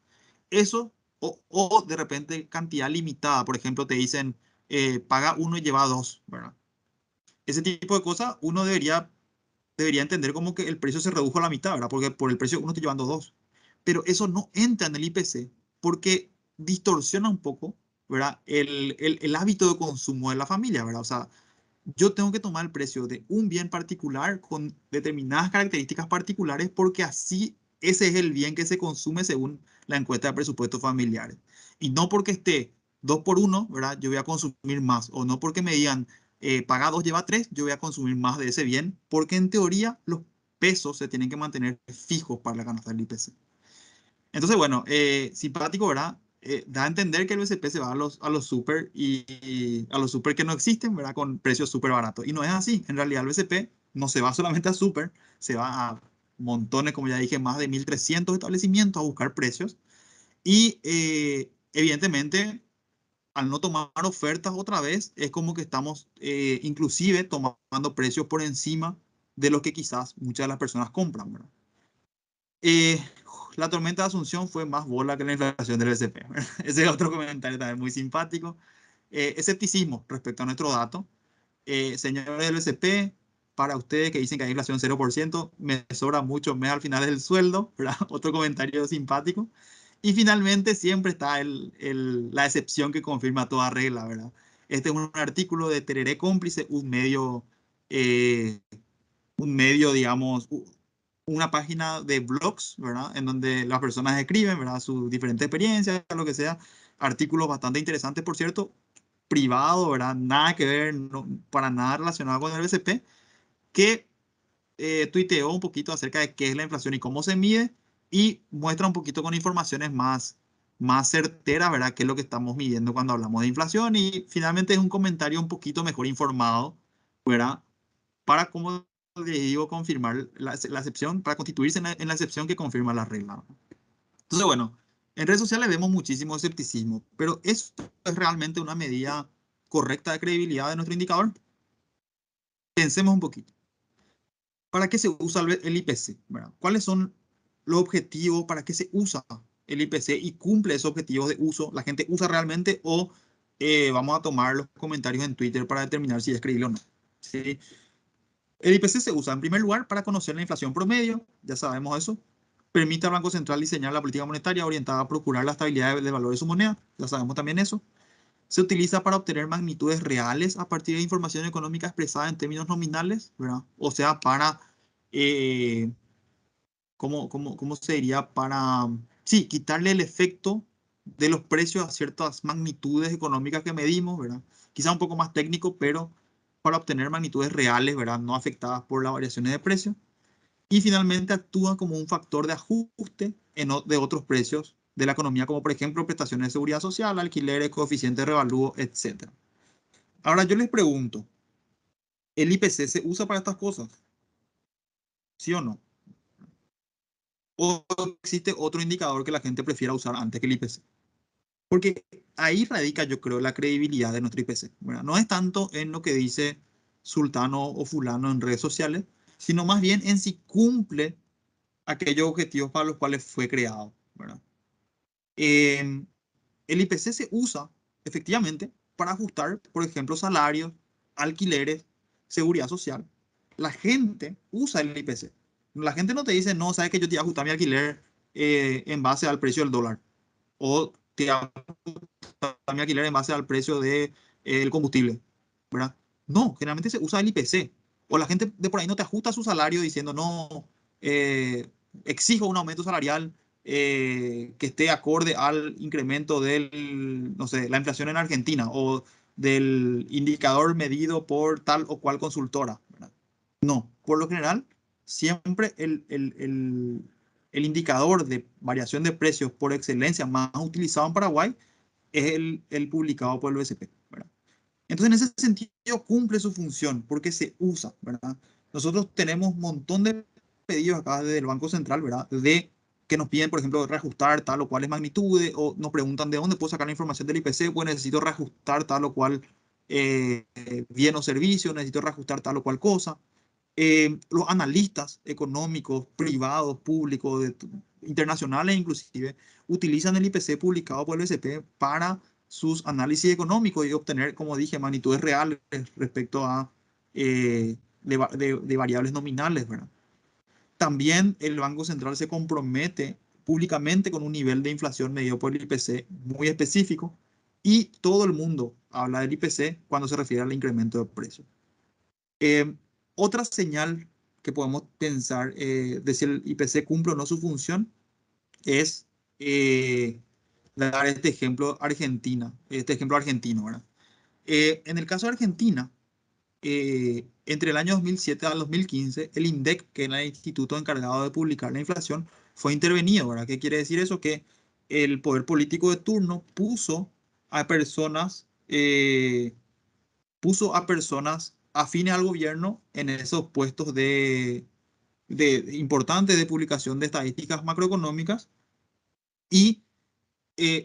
Eso o de repente cantidad limitada. Por ejemplo, te dicen paga uno y lleva dos, ¿verdad? Ese tipo de cosas uno debería entender como que el precio se redujo a la mitad, ¿verdad? Porque por el precio uno está llevando dos. Pero eso no entra en el IPC porque distorsiona un poco, ¿verdad? El hábito de consumo de la familia, ¿verdad? O sea, yo tengo que tomar el precio de un bien particular con determinadas características particulares porque así ese es el bien que se consume según la encuesta de presupuestos familiares. Y no porque esté 2 por 1, ¿verdad? Yo voy a consumir más. O no porque me digan paga 2 lleva 3, yo voy a consumir más de ese bien. Porque en teoría los pesos se tienen que mantener fijos para la canasta del IPC. Entonces, bueno, simpático, ¿verdad? Da a entender que el BCP se va a los super y a los super que no existen, ¿verdad? Con precios súper baratos. Y no es así. En realidad el BCP no se va solamente a super, se va a montones, como ya dije, más de 1.300 establecimientos a buscar precios. Y evidentemente, al no tomar ofertas otra vez, es como que estamos inclusive tomando precios por encima de lo que quizás muchas de las personas compran, ¿verdad? Eh, la tormenta de Asunción fue más bola que la inflación del BCP. Ese es otro comentario también muy simpático. Escepticismo respecto a nuestro dato. Señores del BCP, para ustedes que dicen que hay inflación 0%, me sobra mucho mes al final del sueldo, ¿verdad? Otro comentario simpático. Y finalmente siempre está la excepción que confirma toda regla, ¿verdad? Este es un artículo de Tereré Cómplice, eh, un medio, digamos, una página de blogs, ¿verdad? En donde las personas escriben, ¿verdad? Sus diferentes experiencias, lo que sea. Artículos bastante interesantes, por cierto, privado, ¿verdad? Nada que ver, para nada relacionado con el BCP, que tuiteó un poquito acerca de qué es la inflación y cómo se mide y muestra un poquito con informaciones más certeras, ¿verdad? Qué es lo que estamos midiendo cuando hablamos de inflación y finalmente es un comentario un poquito mejor informado, ¿verdad? Para, como les digo, confirmar la excepción, para constituirse en la excepción que confirma la regla. Entonces, bueno, en redes sociales vemos muchísimo escepticismo, pero ¿eso es realmente una medida correcta de credibilidad de nuestro indicador? Pensemos un poquito. ¿Para qué se usa el IPC? ¿Verdad? ¿Cuáles son los objetivos? ¿Para qué se usa el IPC y cumple esos objetivos de uso? ¿La gente usa realmente o vamos a tomar los comentarios en Twitter para determinar si es creíble o no? ¿Sí? El IPC se usa en primer lugar para conocer la inflación promedio, ya sabemos eso. Permite al Banco Central diseñar la política monetaria orientada a procurar la estabilidad del valor de su moneda, ya sabemos también eso. Se utiliza para obtener magnitudes reales a partir de información económica expresada en términos nominales, ¿verdad? O sea, eh, ¿cómo se diría? Sí, quitarle el efecto de los precios a ciertas magnitudes económicas que medimos, ¿verdad? Quizá un poco más técnico, pero para obtener magnitudes reales, ¿verdad? No afectadas por las variaciones de precio. Y finalmente actúa como un factor de ajuste de otros precios de la economía, como por ejemplo prestaciones de seguridad social, alquileres, coeficientes de revalúo, etc. Ahora yo les pregunto, ¿el IPC se usa para estas cosas? ¿Sí o no? ¿O existe otro indicador que la gente prefiera usar antes que el IPC? Porque ahí radica, yo creo, la credibilidad de nuestro IPC, ¿verdad? No es tanto en lo que dice sultano o fulano en redes sociales, sino más bien en si cumple aquellos objetivos para los cuales fue creado, ¿verdad? Eh, el IPC se usa efectivamente para ajustar, por ejemplo, salarios, alquileres, seguridad social. La gente usa el IPC. La gente no te dice, no, sabes que yo te voy a ajustar mi alquiler en base al precio del dólar. O te voy a ajustar mi alquiler en base al precio del combustible, ¿verdad? No, generalmente se usa el IPC. O la gente de por ahí no te ajusta su salario diciendo, no, eh, exijo un aumento salarial que esté acorde al incremento del, no sé, la inflación en Argentina o del indicador medido por tal o cual consultora, ¿verdad? No, por lo general, siempre el indicador de variación de precios por excelencia más utilizado en Paraguay es el publicado por el BCP, ¿verdad? Entonces, en ese sentido, cumple su función porque se usa, ¿verdad? Nosotros tenemos un montón de pedidos acá desde el Banco Central, ¿verdad? De que nos piden, por ejemplo, reajustar tal o cual magnitudes, o nos preguntan de dónde puedo sacar la información del IPC, pues necesito reajustar tal o cual bien o servicio, necesito reajustar tal o cual cosa. Los analistas económicos, privados, públicos, internacionales inclusive, utilizan el IPC publicado por el BCP para sus análisis económicos y obtener, como dije, magnitudes reales respecto a de variables nominales, ¿verdad? También el Banco Central se compromete públicamente con un nivel de inflación medido por el IPC muy específico y todo el mundo habla del IPC cuando se refiere al incremento de precios. Eh, Otra señal que podemos pensar de si el IPC cumple o no su función es eh, dar este ejemplo argentino, ¿verdad? En el caso de Argentina, entre el año 2007 al 2015, el INDEC, que era el instituto encargado de publicar la inflación, fue intervenido, ¿verdad? ¿Qué quiere decir eso? Que el poder político de turno a personas, eh, puso a personas afines al gobierno en esos puestos importantes de publicación de estadísticas macroeconómicas y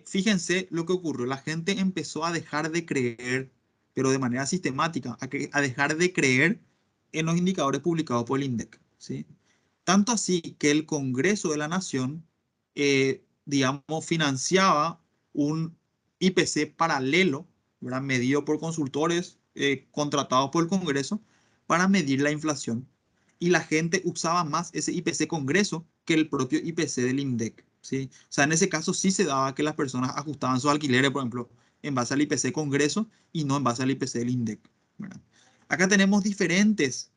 fíjense lo que ocurrió. La gente empezó a dejar de creer, pero de manera sistemática, a dejar de creer en los indicadores publicados por el INDEC, ¿sí? Tanto así que el Congreso de la Nación, digamos, financiaba un IPC paralelo, ¿verdad? Medido por consultores contratados por el Congreso para medir la inflación. Y la gente usaba más ese IPC Congreso que el propio IPC del INDEC, ¿sí? O sea, en ese caso sí se daba que las personas ajustaban sus alquileres, por ejemplo, en base al IPC Congreso y no en base al IPC del INDEC, ¿verdad? Acá tenemos diferentes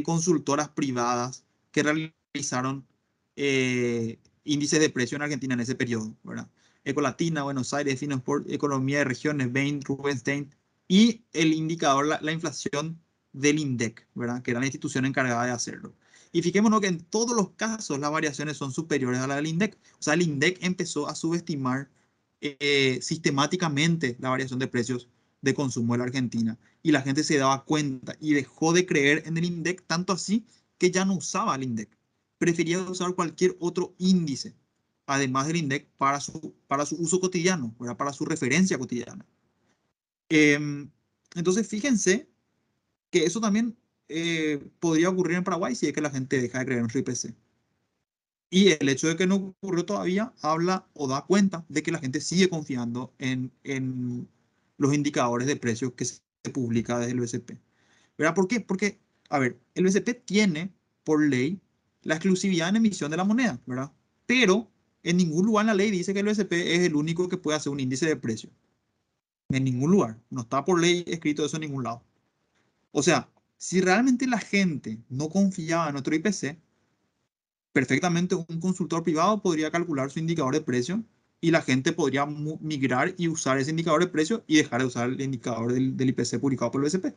consultoras privadas que realizaron índices de precio en Argentina en ese periodo, ¿verdad? Ecolatina, Buenos Aires, Finosport, Economía de Regiones, Bain, Rubenstein y el indicador, la inflación del INDEC, ¿verdad? Que era la institución encargada de hacerlo. Y fijémonos que en todos los casos las variaciones son superiores a la del INDEC. O sea, el INDEC empezó a subestimar sistemáticamente la variación de precios de consumo de la Argentina y la gente se daba cuenta y dejó de creer en el INDEC tanto así que ya no usaba el INDEC. Prefería usar cualquier otro índice, además del INDEC, para su uso cotidiano, ¿verdad? Para su referencia cotidiana. Entonces, fíjense que eso también podría ocurrir en Paraguay si es que la gente deja de creer en su IPC. Y el hecho de que no ocurrió todavía habla o da cuenta de que la gente sigue confiando en los indicadores de precios que se publica desde el BCP. ¿Verdad? ¿Por qué? Porque, a ver, el BCP tiene por ley la exclusividad en emisión de la moneda, ¿verdad? Pero en ningún lugar en la ley dice que el BCP es el único que puede hacer un índice de precio. En ningún lugar. No está por ley escrito eso en ningún lado. O sea, si realmente la gente no confiaba en nuestro IPC, perfectamente un consultor privado podría calcular su indicador de precio y la gente podría migrar y usar ese indicador de precio y dejar de usar el indicador del IPC publicado por el BCP.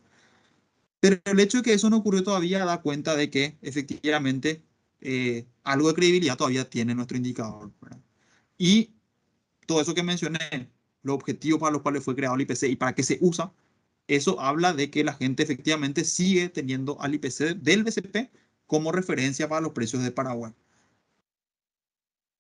Pero el hecho de que eso no ocurrió todavía da cuenta de que efectivamente algo de credibilidad todavía tiene nuestro indicador, ¿verdad? Y todo eso que mencioné, los objetivos para los cuales fue creado el IPC y para qué se usa, eso habla de que la gente efectivamente sigue teniendo al IPC del BCP como referencia para los precios de Paraguay.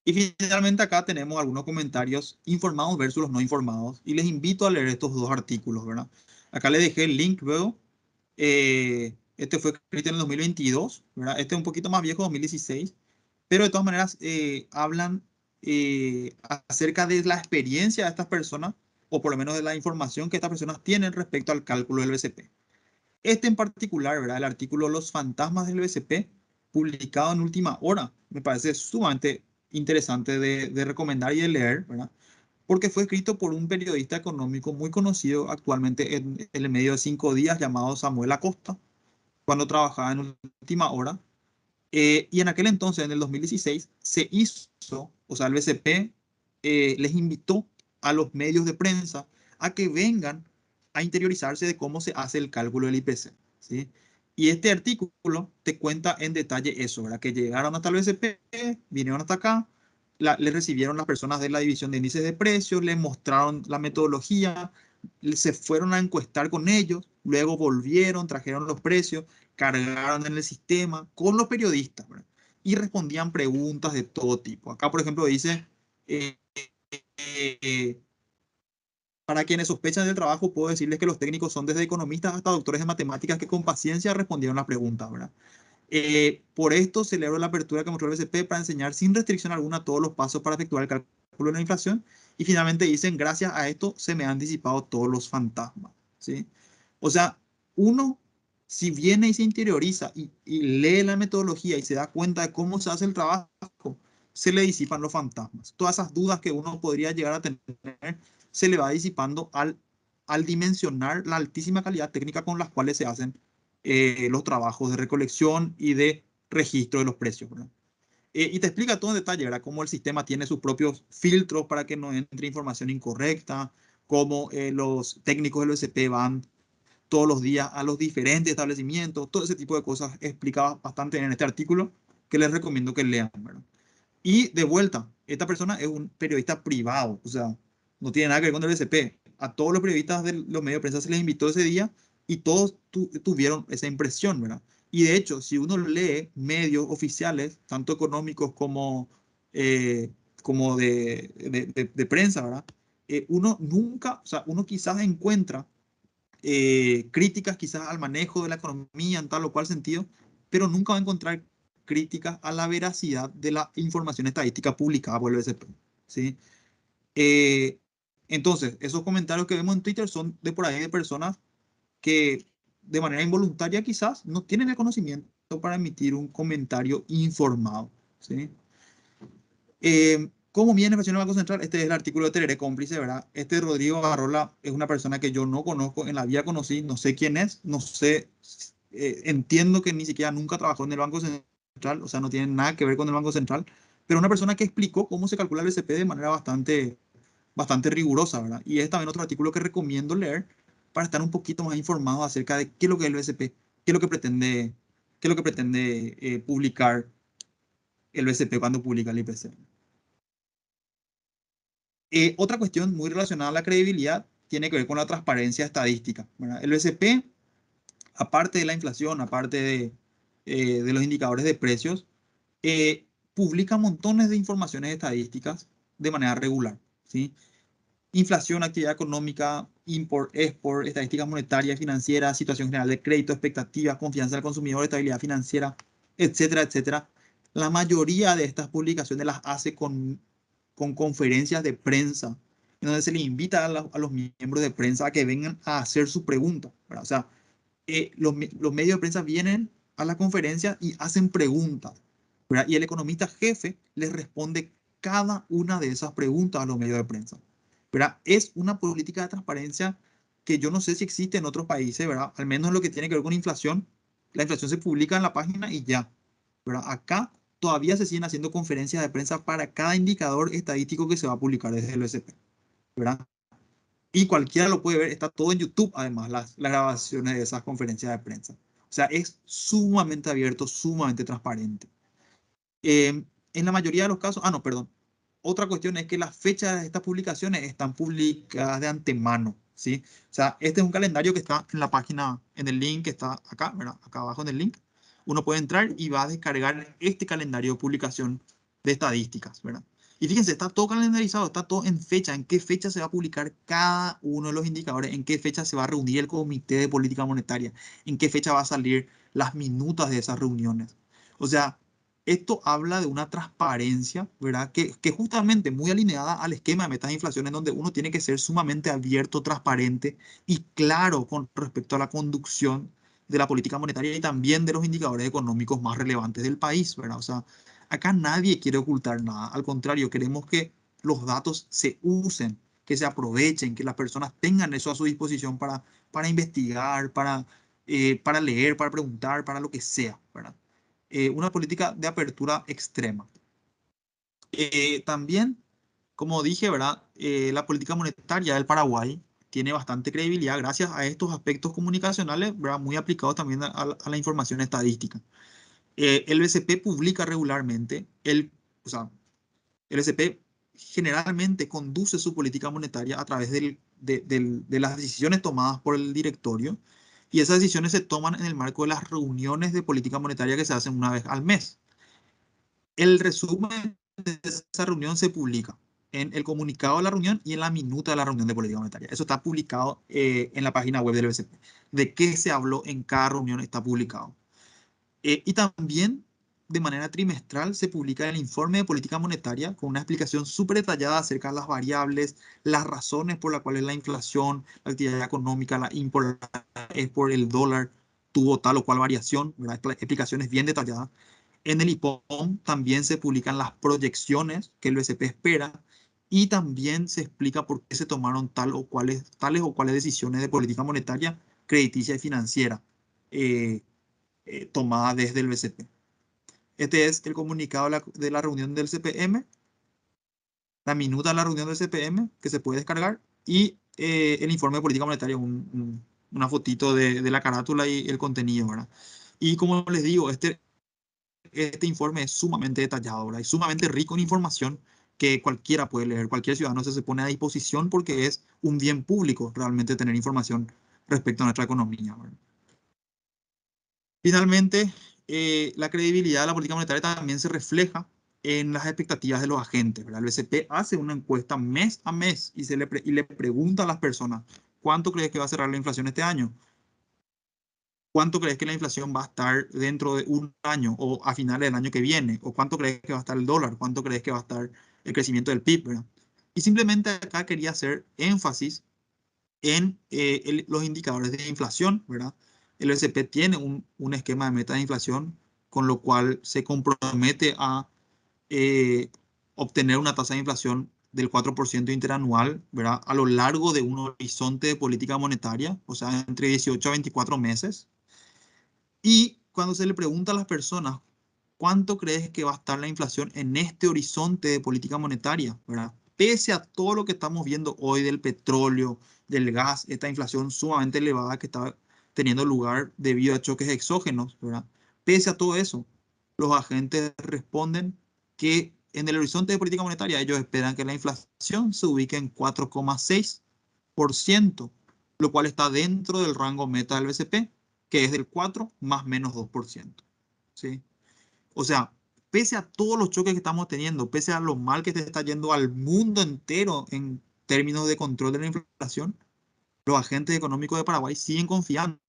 Y finalmente acá tenemos algunos comentarios informados versus los no informados. Y les invito a leer estos dos artículos, ¿verdad? Acá les dejé el link luego. Este fue escrito en el 2022, ¿verdad? Este es un poquito más viejo, 2016. Pero de todas maneras hablan acerca de la experiencia de estas personas, o por lo menos de la información que estas personas tienen respecto al cálculo del BCP. Este en particular, ¿verdad? El artículo Los fantasmas del BCP, publicado en última hora, me parece sumamente interesante de recomendar y de leer, ¿verdad? Porque fue escrito por un periodista económico muy conocido actualmente en el medio de 5 días llamado Samuel Acosta, cuando trabajaba en última hora. Y en aquel entonces, en el 2016, se hizo, o sea, el BCP les invitó a los medios de prensa a que vengan a interiorizarse de cómo se hace el cálculo del IPC, ¿sí? Y este artículo te cuenta en detalle eso, ¿verdad? Que llegaron hasta el BCP, vinieron hasta acá, les recibieron las personas de la división de índices de precios, les mostraron la metodología, se fueron a encuestar con ellos, luego volvieron, trajeron los precios, cargaron en el sistema con los periodistas, ¿verdad? Y respondían preguntas de todo tipo. Acá, por ejemplo, dice, eh, eh, para quienes sospechan del trabajo, puedo decirles que los técnicos son desde economistas hasta doctores de matemáticas que con paciencia respondieron las preguntas, ¿verdad? Por esto celebro la apertura que mostró el BCP para enseñar sin restricción alguna todos los pasos para efectuar el cálculo de la inflación. Y finalmente dicen, gracias a esto se me han disipado todos los fantasmas, ¿sí? O sea, uno, si viene y se interioriza y lee la metodología y se da cuenta de cómo se hace el trabajo, se le disipan los fantasmas. Todas esas dudas que uno podría llegar a tener, se le va disipando al dimensionar la altísima calidad técnica con las cuales se hacen los trabajos de recolección y de registro de los precios, ¿verdad? Y te explica todo en detalle, ¿verdad? Cómo el sistema tiene sus propios filtros para que no entre información incorrecta, cómo los técnicos del OSP van todos los días a los diferentes establecimientos, todo ese tipo de cosas explicaba bastante en este artículo que les recomiendo que lean, ¿verdad? Y de vuelta, esta persona es un periodista privado, o sea, no tiene nada que ver con el BCP. A todos los periodistas de los medios de prensa se les invitó ese día y todos tuvieron esa impresión, ¿verdad? Y de hecho, si uno lee medios oficiales, tanto económicos eh, como de prensa, ¿verdad? Uno nunca, o sea, uno quizás encuentra críticas quizás al manejo de la economía en tal o cual sentido, pero nunca va a encontrar críticas a la veracidad de la información estadística publicada por el BCP, ¿sí? Eh, entonces, esos comentarios que vemos en Twitter son de por ahí de personas que de manera involuntaria quizás no tienen el conocimiento para emitir un comentario informado, ¿sí? ¿Cómo viene el Banco Central? Este es el artículo de Tereré Cómplice, ¿verdad? Este Rodrigo Barrola es una persona que yo no conozco, en la vida conocí, no sé quién es, no sé, entiendo que ni siquiera nunca trabajó en el Banco Central, o sea, no tiene nada que ver con el Banco Central, pero una persona que explicó cómo se calcula el BCP de manera bastante rigurosa, ¿verdad? Y es también otro artículo que recomiendo leer para estar un poquito más informado acerca de qué es lo que es el BCP, qué es lo que pretende publicar el BCP cuando publica el IPC. Otra cuestión muy relacionada a la credibilidad tiene que ver con la transparencia estadística, ¿verdad? El BCP, aparte de la inflación, aparte de los indicadores de precios, publica montones de informaciones estadísticas de manera regular, ¿sí? Inflación, actividad económica, import, export, estadísticas monetarias, financieras, situación general de crédito, expectativas, confianza del consumidor, estabilidad financiera, etcétera, etcétera. La mayoría de estas publicaciones las hace con conferencias de prensa, en donde se le invita a los miembros de prensa a que vengan a hacer su pregunta, ¿verdad? O sea, los medios de prensa vienen a la conferencia y hacen preguntas, ¿verdad? Y el economista jefe les responde cada una de esas preguntas a los medios de prensa, ¿verdad? Es una política de transparencia que yo no sé si existe en otros países, ¿verdad? Al menos en lo que tiene que ver con inflación, la inflación se publica en la página y ya, ¿verdad? Acá todavía se siguen haciendo conferencias de prensa para cada indicador estadístico que se va a publicar desde el OSP, ¿verdad? Y cualquiera lo puede ver, está todo en YouTube, además, las grabaciones de esas conferencias de prensa. O sea, es sumamente abierto, sumamente transparente. En la mayoría de los casos, no, perdón. Otra cuestión es que las fechas de estas publicaciones están publicadas de antemano, ¿sí? O sea, este es un calendario que está en la página, en el link que está acá, ¿verdad? Acá abajo en el link. Uno puede entrar y va a descargar este calendario de publicación de estadísticas, ¿verdad? Y fíjense, está todo calendarizado, está todo en fecha, en qué fecha se va a publicar cada uno de los indicadores, en qué fecha se va a reunir el Comité de Política Monetaria, en qué fecha va a salir las minutas de esas reuniones. O sea, esto habla de una transparencia, ¿verdad? Que justamente muy alineada al esquema de metas de inflación, en donde uno tiene que ser sumamente abierto, transparente y claro con respecto a la conducción de la política monetaria y también de los indicadores económicos más relevantes del país, ¿verdad? O sea, acá nadie quiere ocultar nada, al contrario, queremos que los datos se usen, que se aprovechen, que las personas tengan eso a su disposición para investigar, para leer, para preguntar, para lo que sea, ¿verdad? Una política de apertura extrema. También, como dije, ¿verdad? La política monetaria del Paraguay tiene bastante credibilidad gracias a estos aspectos comunicacionales, ¿verdad? Muy aplicados también a la información estadística. El BCP publica regularmente, o sea, el BCP generalmente conduce su política monetaria a través de las decisiones tomadas por el directorio y esas decisiones se toman en el marco de las reuniones de política monetaria que se hacen una vez al mes. El resumen de esa reunión se publica en el comunicado de la reunión y en la minuta de la reunión de política monetaria. Eso está publicado en la página web del BCP. De qué se habló en cada reunión está publicado. Y también de manera trimestral se publica el informe de política monetaria con una explicación súper detallada acerca de las variables, las razones por las cuales la inflación, la actividad económica, la import, export, el dólar tuvo tal o cual variación, ¿verdad? Explicaciones bien detalladas. En el IPOM también se publican las proyecciones que el BCP espera y también se explica por qué se tomaron tales o cuales decisiones de política monetaria, crediticia y financiera tomadas desde el BCP. Este es el comunicado de la reunión del CPM, la minuta de la reunión del CPM que se puede descargar y el informe de política monetaria, una fotito de la carátula y el contenido, ¿verdad? Y como les digo, este informe es sumamente detallado, ¿verdad? Y sumamente rico en información que cualquiera puede leer, cualquier ciudadano se pone a disposición porque es un bien público realmente tener información respecto a nuestra economía, ¿verdad? Finalmente, la credibilidad de la política monetaria también se refleja en las expectativas de los agentes, ¿verdad? El BCP hace una encuesta mes a mes y le pregunta a las personas, ¿cuánto crees que va a cerrar la inflación este año? ¿Cuánto crees que la inflación va a estar dentro de un año o a finales del año que viene? ¿O cuánto crees que va a estar el dólar? ¿Cuánto crees que va a estar el crecimiento del PIB, ¿verdad? Y simplemente acá quería hacer énfasis en los indicadores de inflación, ¿verdad? El BCP tiene un esquema de meta de inflación, con lo cual se compromete a eh, obtener una tasa de inflación del 4% interanual, ¿verdad? A lo largo de un horizonte de política monetaria, o sea, entre 18 a 24 meses. Y cuando se le pregunta a las personas, ¿cuánto crees que va a estar la inflación en este horizonte de política monetaria, ¿verdad? Pese a todo lo que estamos viendo hoy del petróleo, del gas, esta inflación sumamente elevada que está teniendo lugar debido a choques exógenos, ¿verdad? Pese a todo eso, los agentes responden que en el horizonte de política monetaria ellos esperan que la inflación se ubique en 4,6%, lo cual está dentro del rango meta del BCP, que es del 4 más menos 2%, ¿sí? O sea, pese a todos los choques que estamos teniendo, pese a lo mal que se está yendo al mundo entero en términos de control de la inflación, los agentes económicos de Paraguay siguen confiando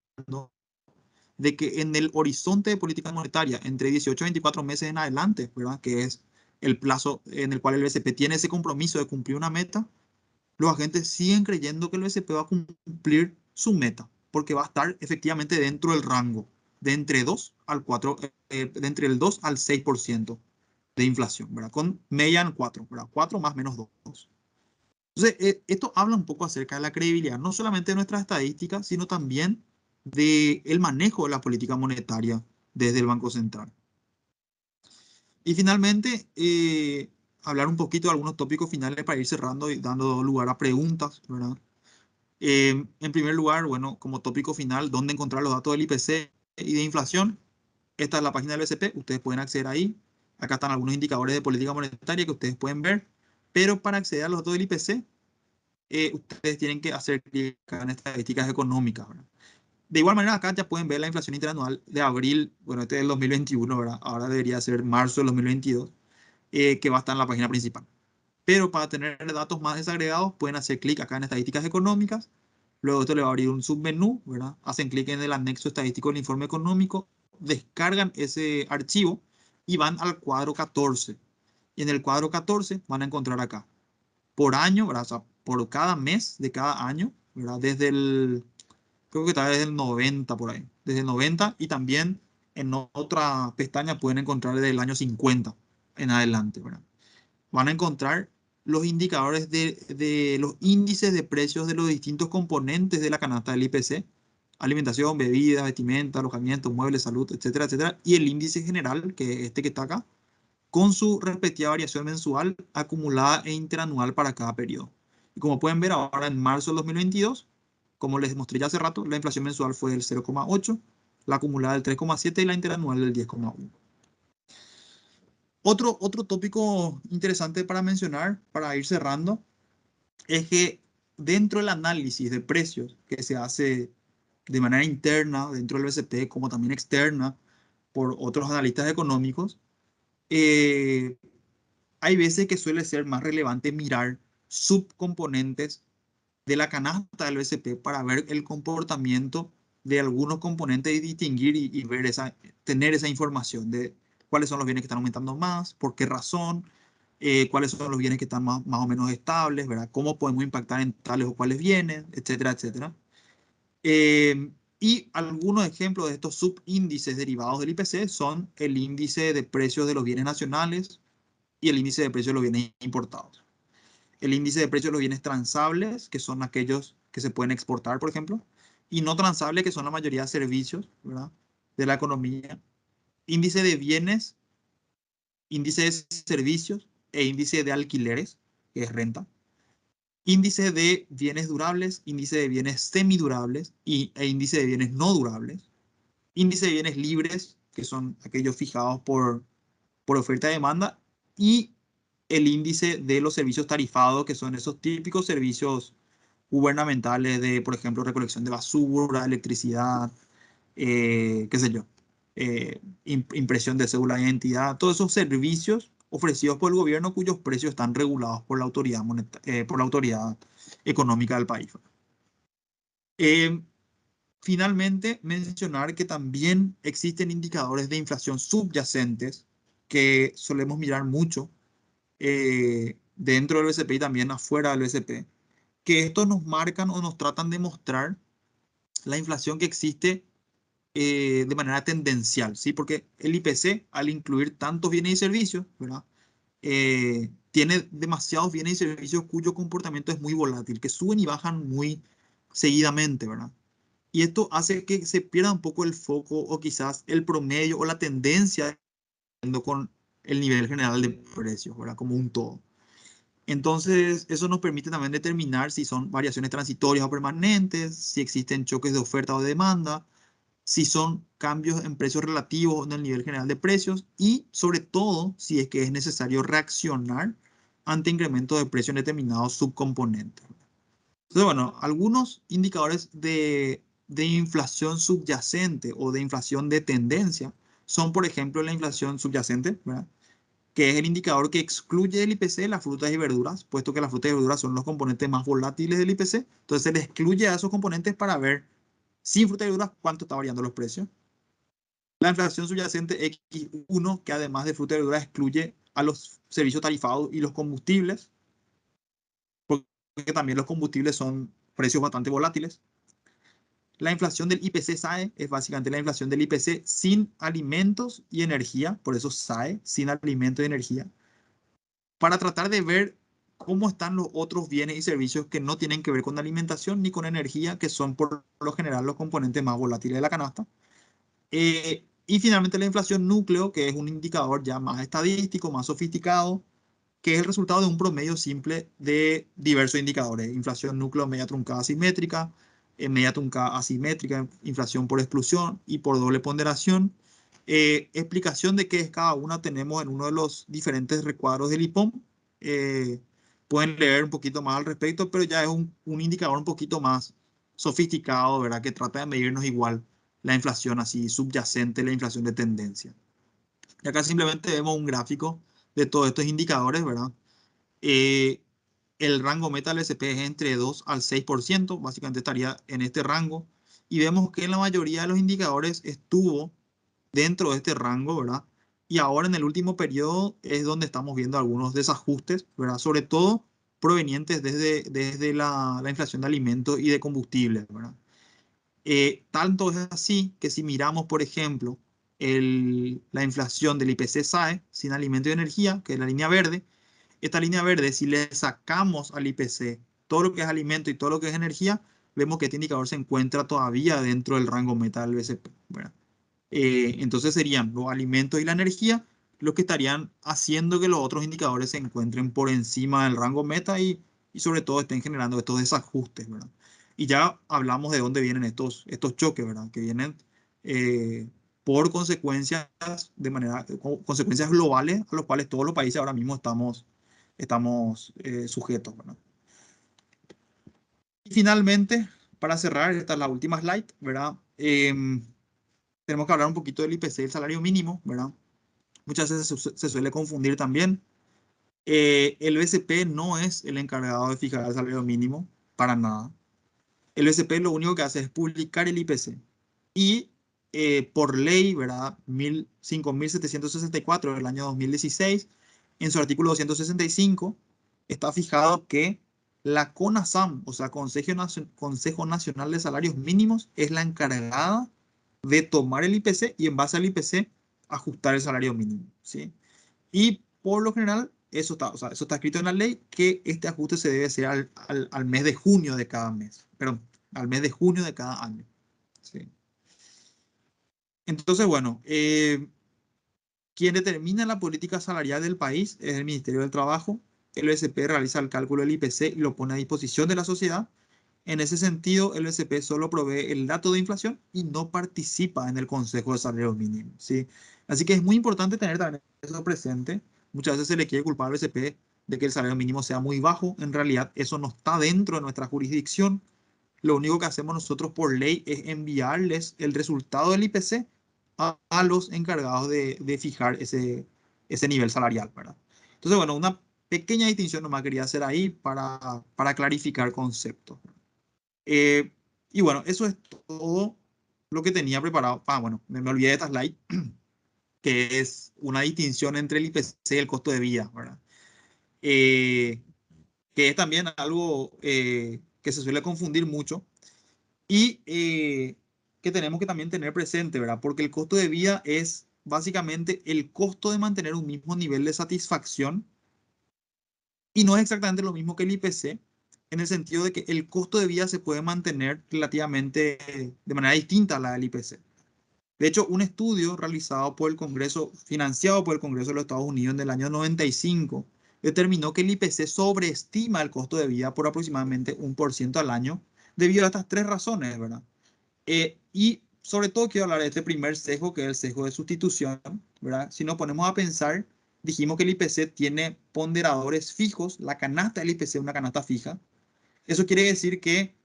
de que en el horizonte de política monetaria, entre 18 y 24 meses en adelante, ¿verdad? Que es el plazo en el cual el BCP tiene ese compromiso de cumplir una meta, los agentes siguen creyendo que el BCP va a cumplir su meta, porque va a estar efectivamente dentro del rango de entre 2 al 4, de entre el 2 al 6% de inflación, ¿verdad? Con media en 4, ¿verdad? 4 más menos 2. Entonces, esto habla un poco acerca de la credibilidad, no solamente de nuestras estadísticas, sino también del manejo de la política monetaria desde el Banco Central. Y finalmente, hablar un poquito de algunos tópicos finales para ir cerrando y dando lugar a preguntas, ¿verdad? En primer lugar, bueno, como tópico final, ¿dónde encontrar los datos del IPC y de inflación? Esta es la página del BCP, ustedes pueden acceder ahí. Acá están algunos indicadores de política monetaria que ustedes pueden ver, pero para acceder a los datos del IPC, ustedes tienen que hacer clic en estadísticas económicas, ¿verdad? De igual manera, acá ya pueden ver la inflación interanual de abril, bueno, este es el 2021, ¿verdad? Ahora debería ser marzo del 2022, que va a estar en la página principal. Pero para tener datos más desagregados, pueden hacer clic acá en estadísticas económicas. Luego esto le va a abrir un submenú, ¿verdad? Hacen clic en el anexo estadístico del informe económico, descargan ese archivo y van al cuadro 14. Y en el cuadro 14 van a encontrar acá, por año, ¿verdad? O sea, por cada mes de cada año, ¿verdad? Creo que está desde el 90 por ahí, desde el 90, y también en otra pestaña pueden encontrar desde el año 50 en adelante, ¿verdad? Van a encontrar los indicadores de los índices de precios de los distintos componentes de la canasta del IPC: alimentación, bebidas, vestimenta, alojamiento, muebles, salud, etcétera, etcétera, y el índice general, que es este que está acá, con su respectiva variación mensual, acumulada e interanual para cada periodo. Y como pueden ver ahora, en marzo del 2022, como les mostré ya hace rato, la inflación mensual fue del 0,8, la acumulada del 3,7 y la interanual del 10,1. Otro tópico interesante para mencionar, para ir cerrando, es que dentro del análisis de precios que se hace de manera interna dentro del BCP, como también externa por otros analistas económicos, eh, hay veces que suele ser más relevante mirar subcomponentes de la canasta del BCP para ver el comportamiento de algunos componentes y distinguir y ver tener esa información de cuáles son los bienes que están aumentando más, por qué razón, cuáles son los bienes que están más o menos estables, ¿verdad? Cómo podemos impactar en tales o cuáles bienes, etcétera, etcétera. Y algunos ejemplos de estos subíndices derivados del IPC son el índice de precios de los bienes nacionales y el índice de precios de los bienes importados. El índice de precios de los bienes transables, que son aquellos que se pueden exportar, por ejemplo, y no transables, que son la mayoría de servicios, ¿verdad?, de la economía. Índice de bienes, índice de servicios e índice de alquileres, que es renta. Índice de bienes durables, índice de bienes semidurables e índice de bienes no durables. Índice de bienes libres, que son aquellos fijados por oferta y demanda, y el índice de los servicios tarifados, que son esos típicos servicios gubernamentales de, por ejemplo, recolección de basura, electricidad, qué sé yo, impresión de cédula de identidad, todos esos servicios ofrecidos por el gobierno cuyos precios están regulados por la autoridad, por la autoridad económica del país. Eh, Finalmente, mencionar que también existen indicadores de inflación subyacentes que solemos mirar mucho dentro del BCP y también afuera del BCP, que estos nos marcan o nos tratan de mostrar la inflación que existe de manera tendencial, ¿sí? Porque el IPC, al incluir tantos bienes y servicios, ¿verdad? Tiene demasiados bienes y servicios cuyo comportamiento es muy volátil, que suben y bajan muy seguidamente, ¿verdad? Y esto hace que se pierda un poco el foco o quizás el promedio o la tendencia con el nivel general de precios, ¿verdad? Como un todo. Entonces, eso nos permite también determinar si son variaciones transitorias o permanentes, si existen choques de oferta o de demanda, si son cambios en precios relativos o en el nivel general de precios y, sobre todo, si es que es necesario reaccionar ante incremento de precio en determinados subcomponentes. Entonces, bueno, algunos indicadores de inflación subyacente o de inflación de tendencia son, por ejemplo, la inflación subyacente, ¿verdad?, que es el indicador que excluye del IPC las frutas y verduras, puesto que las frutas y verduras son los componentes más volátiles del IPC. Entonces se le excluye a esos componentes para ver, sin frutas y verduras, cuánto está variando los precios. La inflación subyacente X1, que además de frutas y verduras excluye a los servicios tarifados y los combustibles, porque también los combustibles son precios bastante volátiles. La inflación del IPC SAE es básicamente la inflación del IPC sin alimentos y energía, por eso SAE, sin alimentos y energía, para tratar de ver cómo están los otros bienes y servicios que no tienen que ver con alimentación ni con energía, que son por lo general los componentes más volátiles de la canasta. Y finalmente la inflación núcleo, que es un indicador ya más estadístico, más sofisticado, que es el resultado de un promedio simple de diversos indicadores: inflación núcleo media truncada asimétrica, media truncada asimétrica, inflación por exclusión y por doble ponderación. Explicación de qué es cada una tenemos en uno de los diferentes recuadros del IPOM. Eh, Pueden leer un poquito más al respecto, pero ya es un indicador un poquito más sofisticado, ¿verdad?, que trata de medirnos igual la inflación así subyacente, la inflación de tendencia. Y acá simplemente vemos un gráfico de todos estos indicadores, ¿verdad? Eh, el rango meta del SP es entre 2 al 6%, básicamente estaría en este rango. Y vemos que en la mayoría de los indicadores estuvo dentro de este rango, ¿verdad? Y ahora en el último periodo es donde estamos viendo algunos desajustes, ¿verdad? Sobre todo provenientes desde la inflación de alimentos y de combustibles, ¿verdad? Tanto es así que si miramos, por ejemplo, la inflación del IPC-SAE sin alimento y energía, que es la línea verde, esta línea verde, si le sacamos al IPC todo lo que es alimento y todo lo que es energía, vemos que este indicador se encuentra todavía dentro del rango meta del BCP, ¿verdad? Entonces serían los alimentos y la energía los que estarían haciendo que los otros indicadores se encuentren por encima del rango meta y sobre todo estén generando estos desajustes, ¿verdad? Y ya hablamos de dónde vienen estos choques, ¿verdad? Que vienen por consecuencias consecuencias globales a los cuales todos los países ahora mismo estamos sujetos, ¿verdad? Y finalmente, para cerrar, esta es la última slide, ¿verdad? Tenemos que hablar un poquito del IPC, el salario mínimo, ¿verdad? Muchas veces se suele confundir también. El BCP no es el encargado de fijar el salario mínimo, para nada. El BCP lo único que hace es publicar el IPC. Y por ley, ¿verdad? 5.764 del año 2016, en su artículo 265, está fijado que la CONASAM, o sea, Consejo Nacional de Salarios Mínimos, es la encargada de tomar el IPC y en base al IPC ajustar el salario mínimo, ¿sí? Y por lo general, eso está, o sea, eso está escrito en la ley, que este ajuste se debe hacer al mes de junio de cada mes, perdón, al mes de junio de cada año, ¿sí? Entonces, bueno, quien determina la política salarial del país es el Ministerio del Trabajo. El OSP realiza el cálculo del IPC y lo pone a disposición de la sociedad. En ese sentido, el OSP solo provee el dato de inflación y no participa en el Consejo de Salarios Mínimos, ¿sí? Así que es muy importante tener también eso presente. Muchas veces se le quiere culpar al OSP de que el salario mínimo sea muy bajo. En realidad, eso no está dentro de nuestra jurisdicción. Lo único que hacemos nosotros por ley es enviarles el resultado del IPC a los encargados de fijar ese nivel salarial, ¿verdad? Entonces, bueno, una pequeña distinción nomás quería hacer ahí para clarificar conceptos. Eh, y bueno, eso es todo lo que tenía preparado. Bueno, me olvidé de esta slide, que es una distinción entre el IPC y el costo de vida, ¿verdad? Eh, que es también algo que se suele confundir mucho y que tenemos que también tener presente, ¿verdad? Porque el costo de vida es básicamente el costo de mantener un mismo nivel de satisfacción y no es exactamente lo mismo que el IPC, en el sentido de que el costo de vida se puede mantener relativamente de manera distinta a la del IPC. De hecho, un estudio realizado por el Congreso, financiado por el Congreso de los Estados Unidos en el año 95, determinó que el IPC sobreestima el costo de vida por aproximadamente 1% al año, debido a estas tres razones, ¿verdad? Y sobre todo quiero hablar de este primer sesgo, que es el sesgo de sustitución, ¿verdad? Si nos ponemos a pensar, dijimos que el IPC tiene ponderadores fijos, la canasta del IPC es una canasta fija. Eso quiere decir que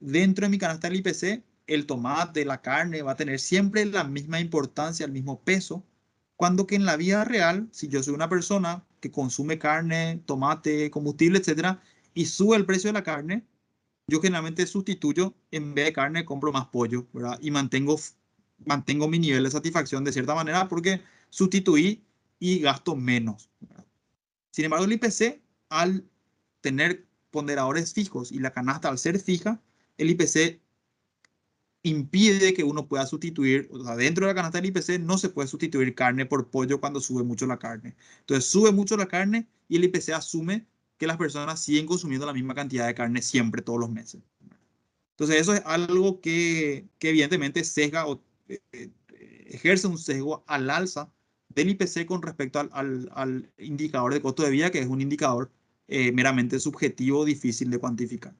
dentro de mi canasta del IPC, el tomate, la carne va a tener siempre la misma importancia, el mismo peso, cuando que en la vida real, si yo soy una persona que consume carne, tomate, combustible, etcétera, y sube el precio de la carne, yo generalmente sustituyo, en vez de carne, compro más pollo, ¿verdad? Y mantengo mi nivel de satisfacción de cierta manera porque sustituí y gasto menos, ¿verdad? Sin embargo, el IPC, al tener ponderadores fijos y la canasta al ser fija, el IPC impide que uno pueda sustituir, o sea, dentro de la canasta del IPC no se puede sustituir carne por pollo cuando sube mucho la carne. Entonces sube mucho la carne y el IPC asume que las personas siguen consumiendo la misma cantidad de carne siempre, todos los meses. Entonces eso es algo que evidentemente sesga o ejerce un sesgo al alza del IPC con respecto al indicador de costo de vida, que es un indicador meramente subjetivo, difícil de cuantificar.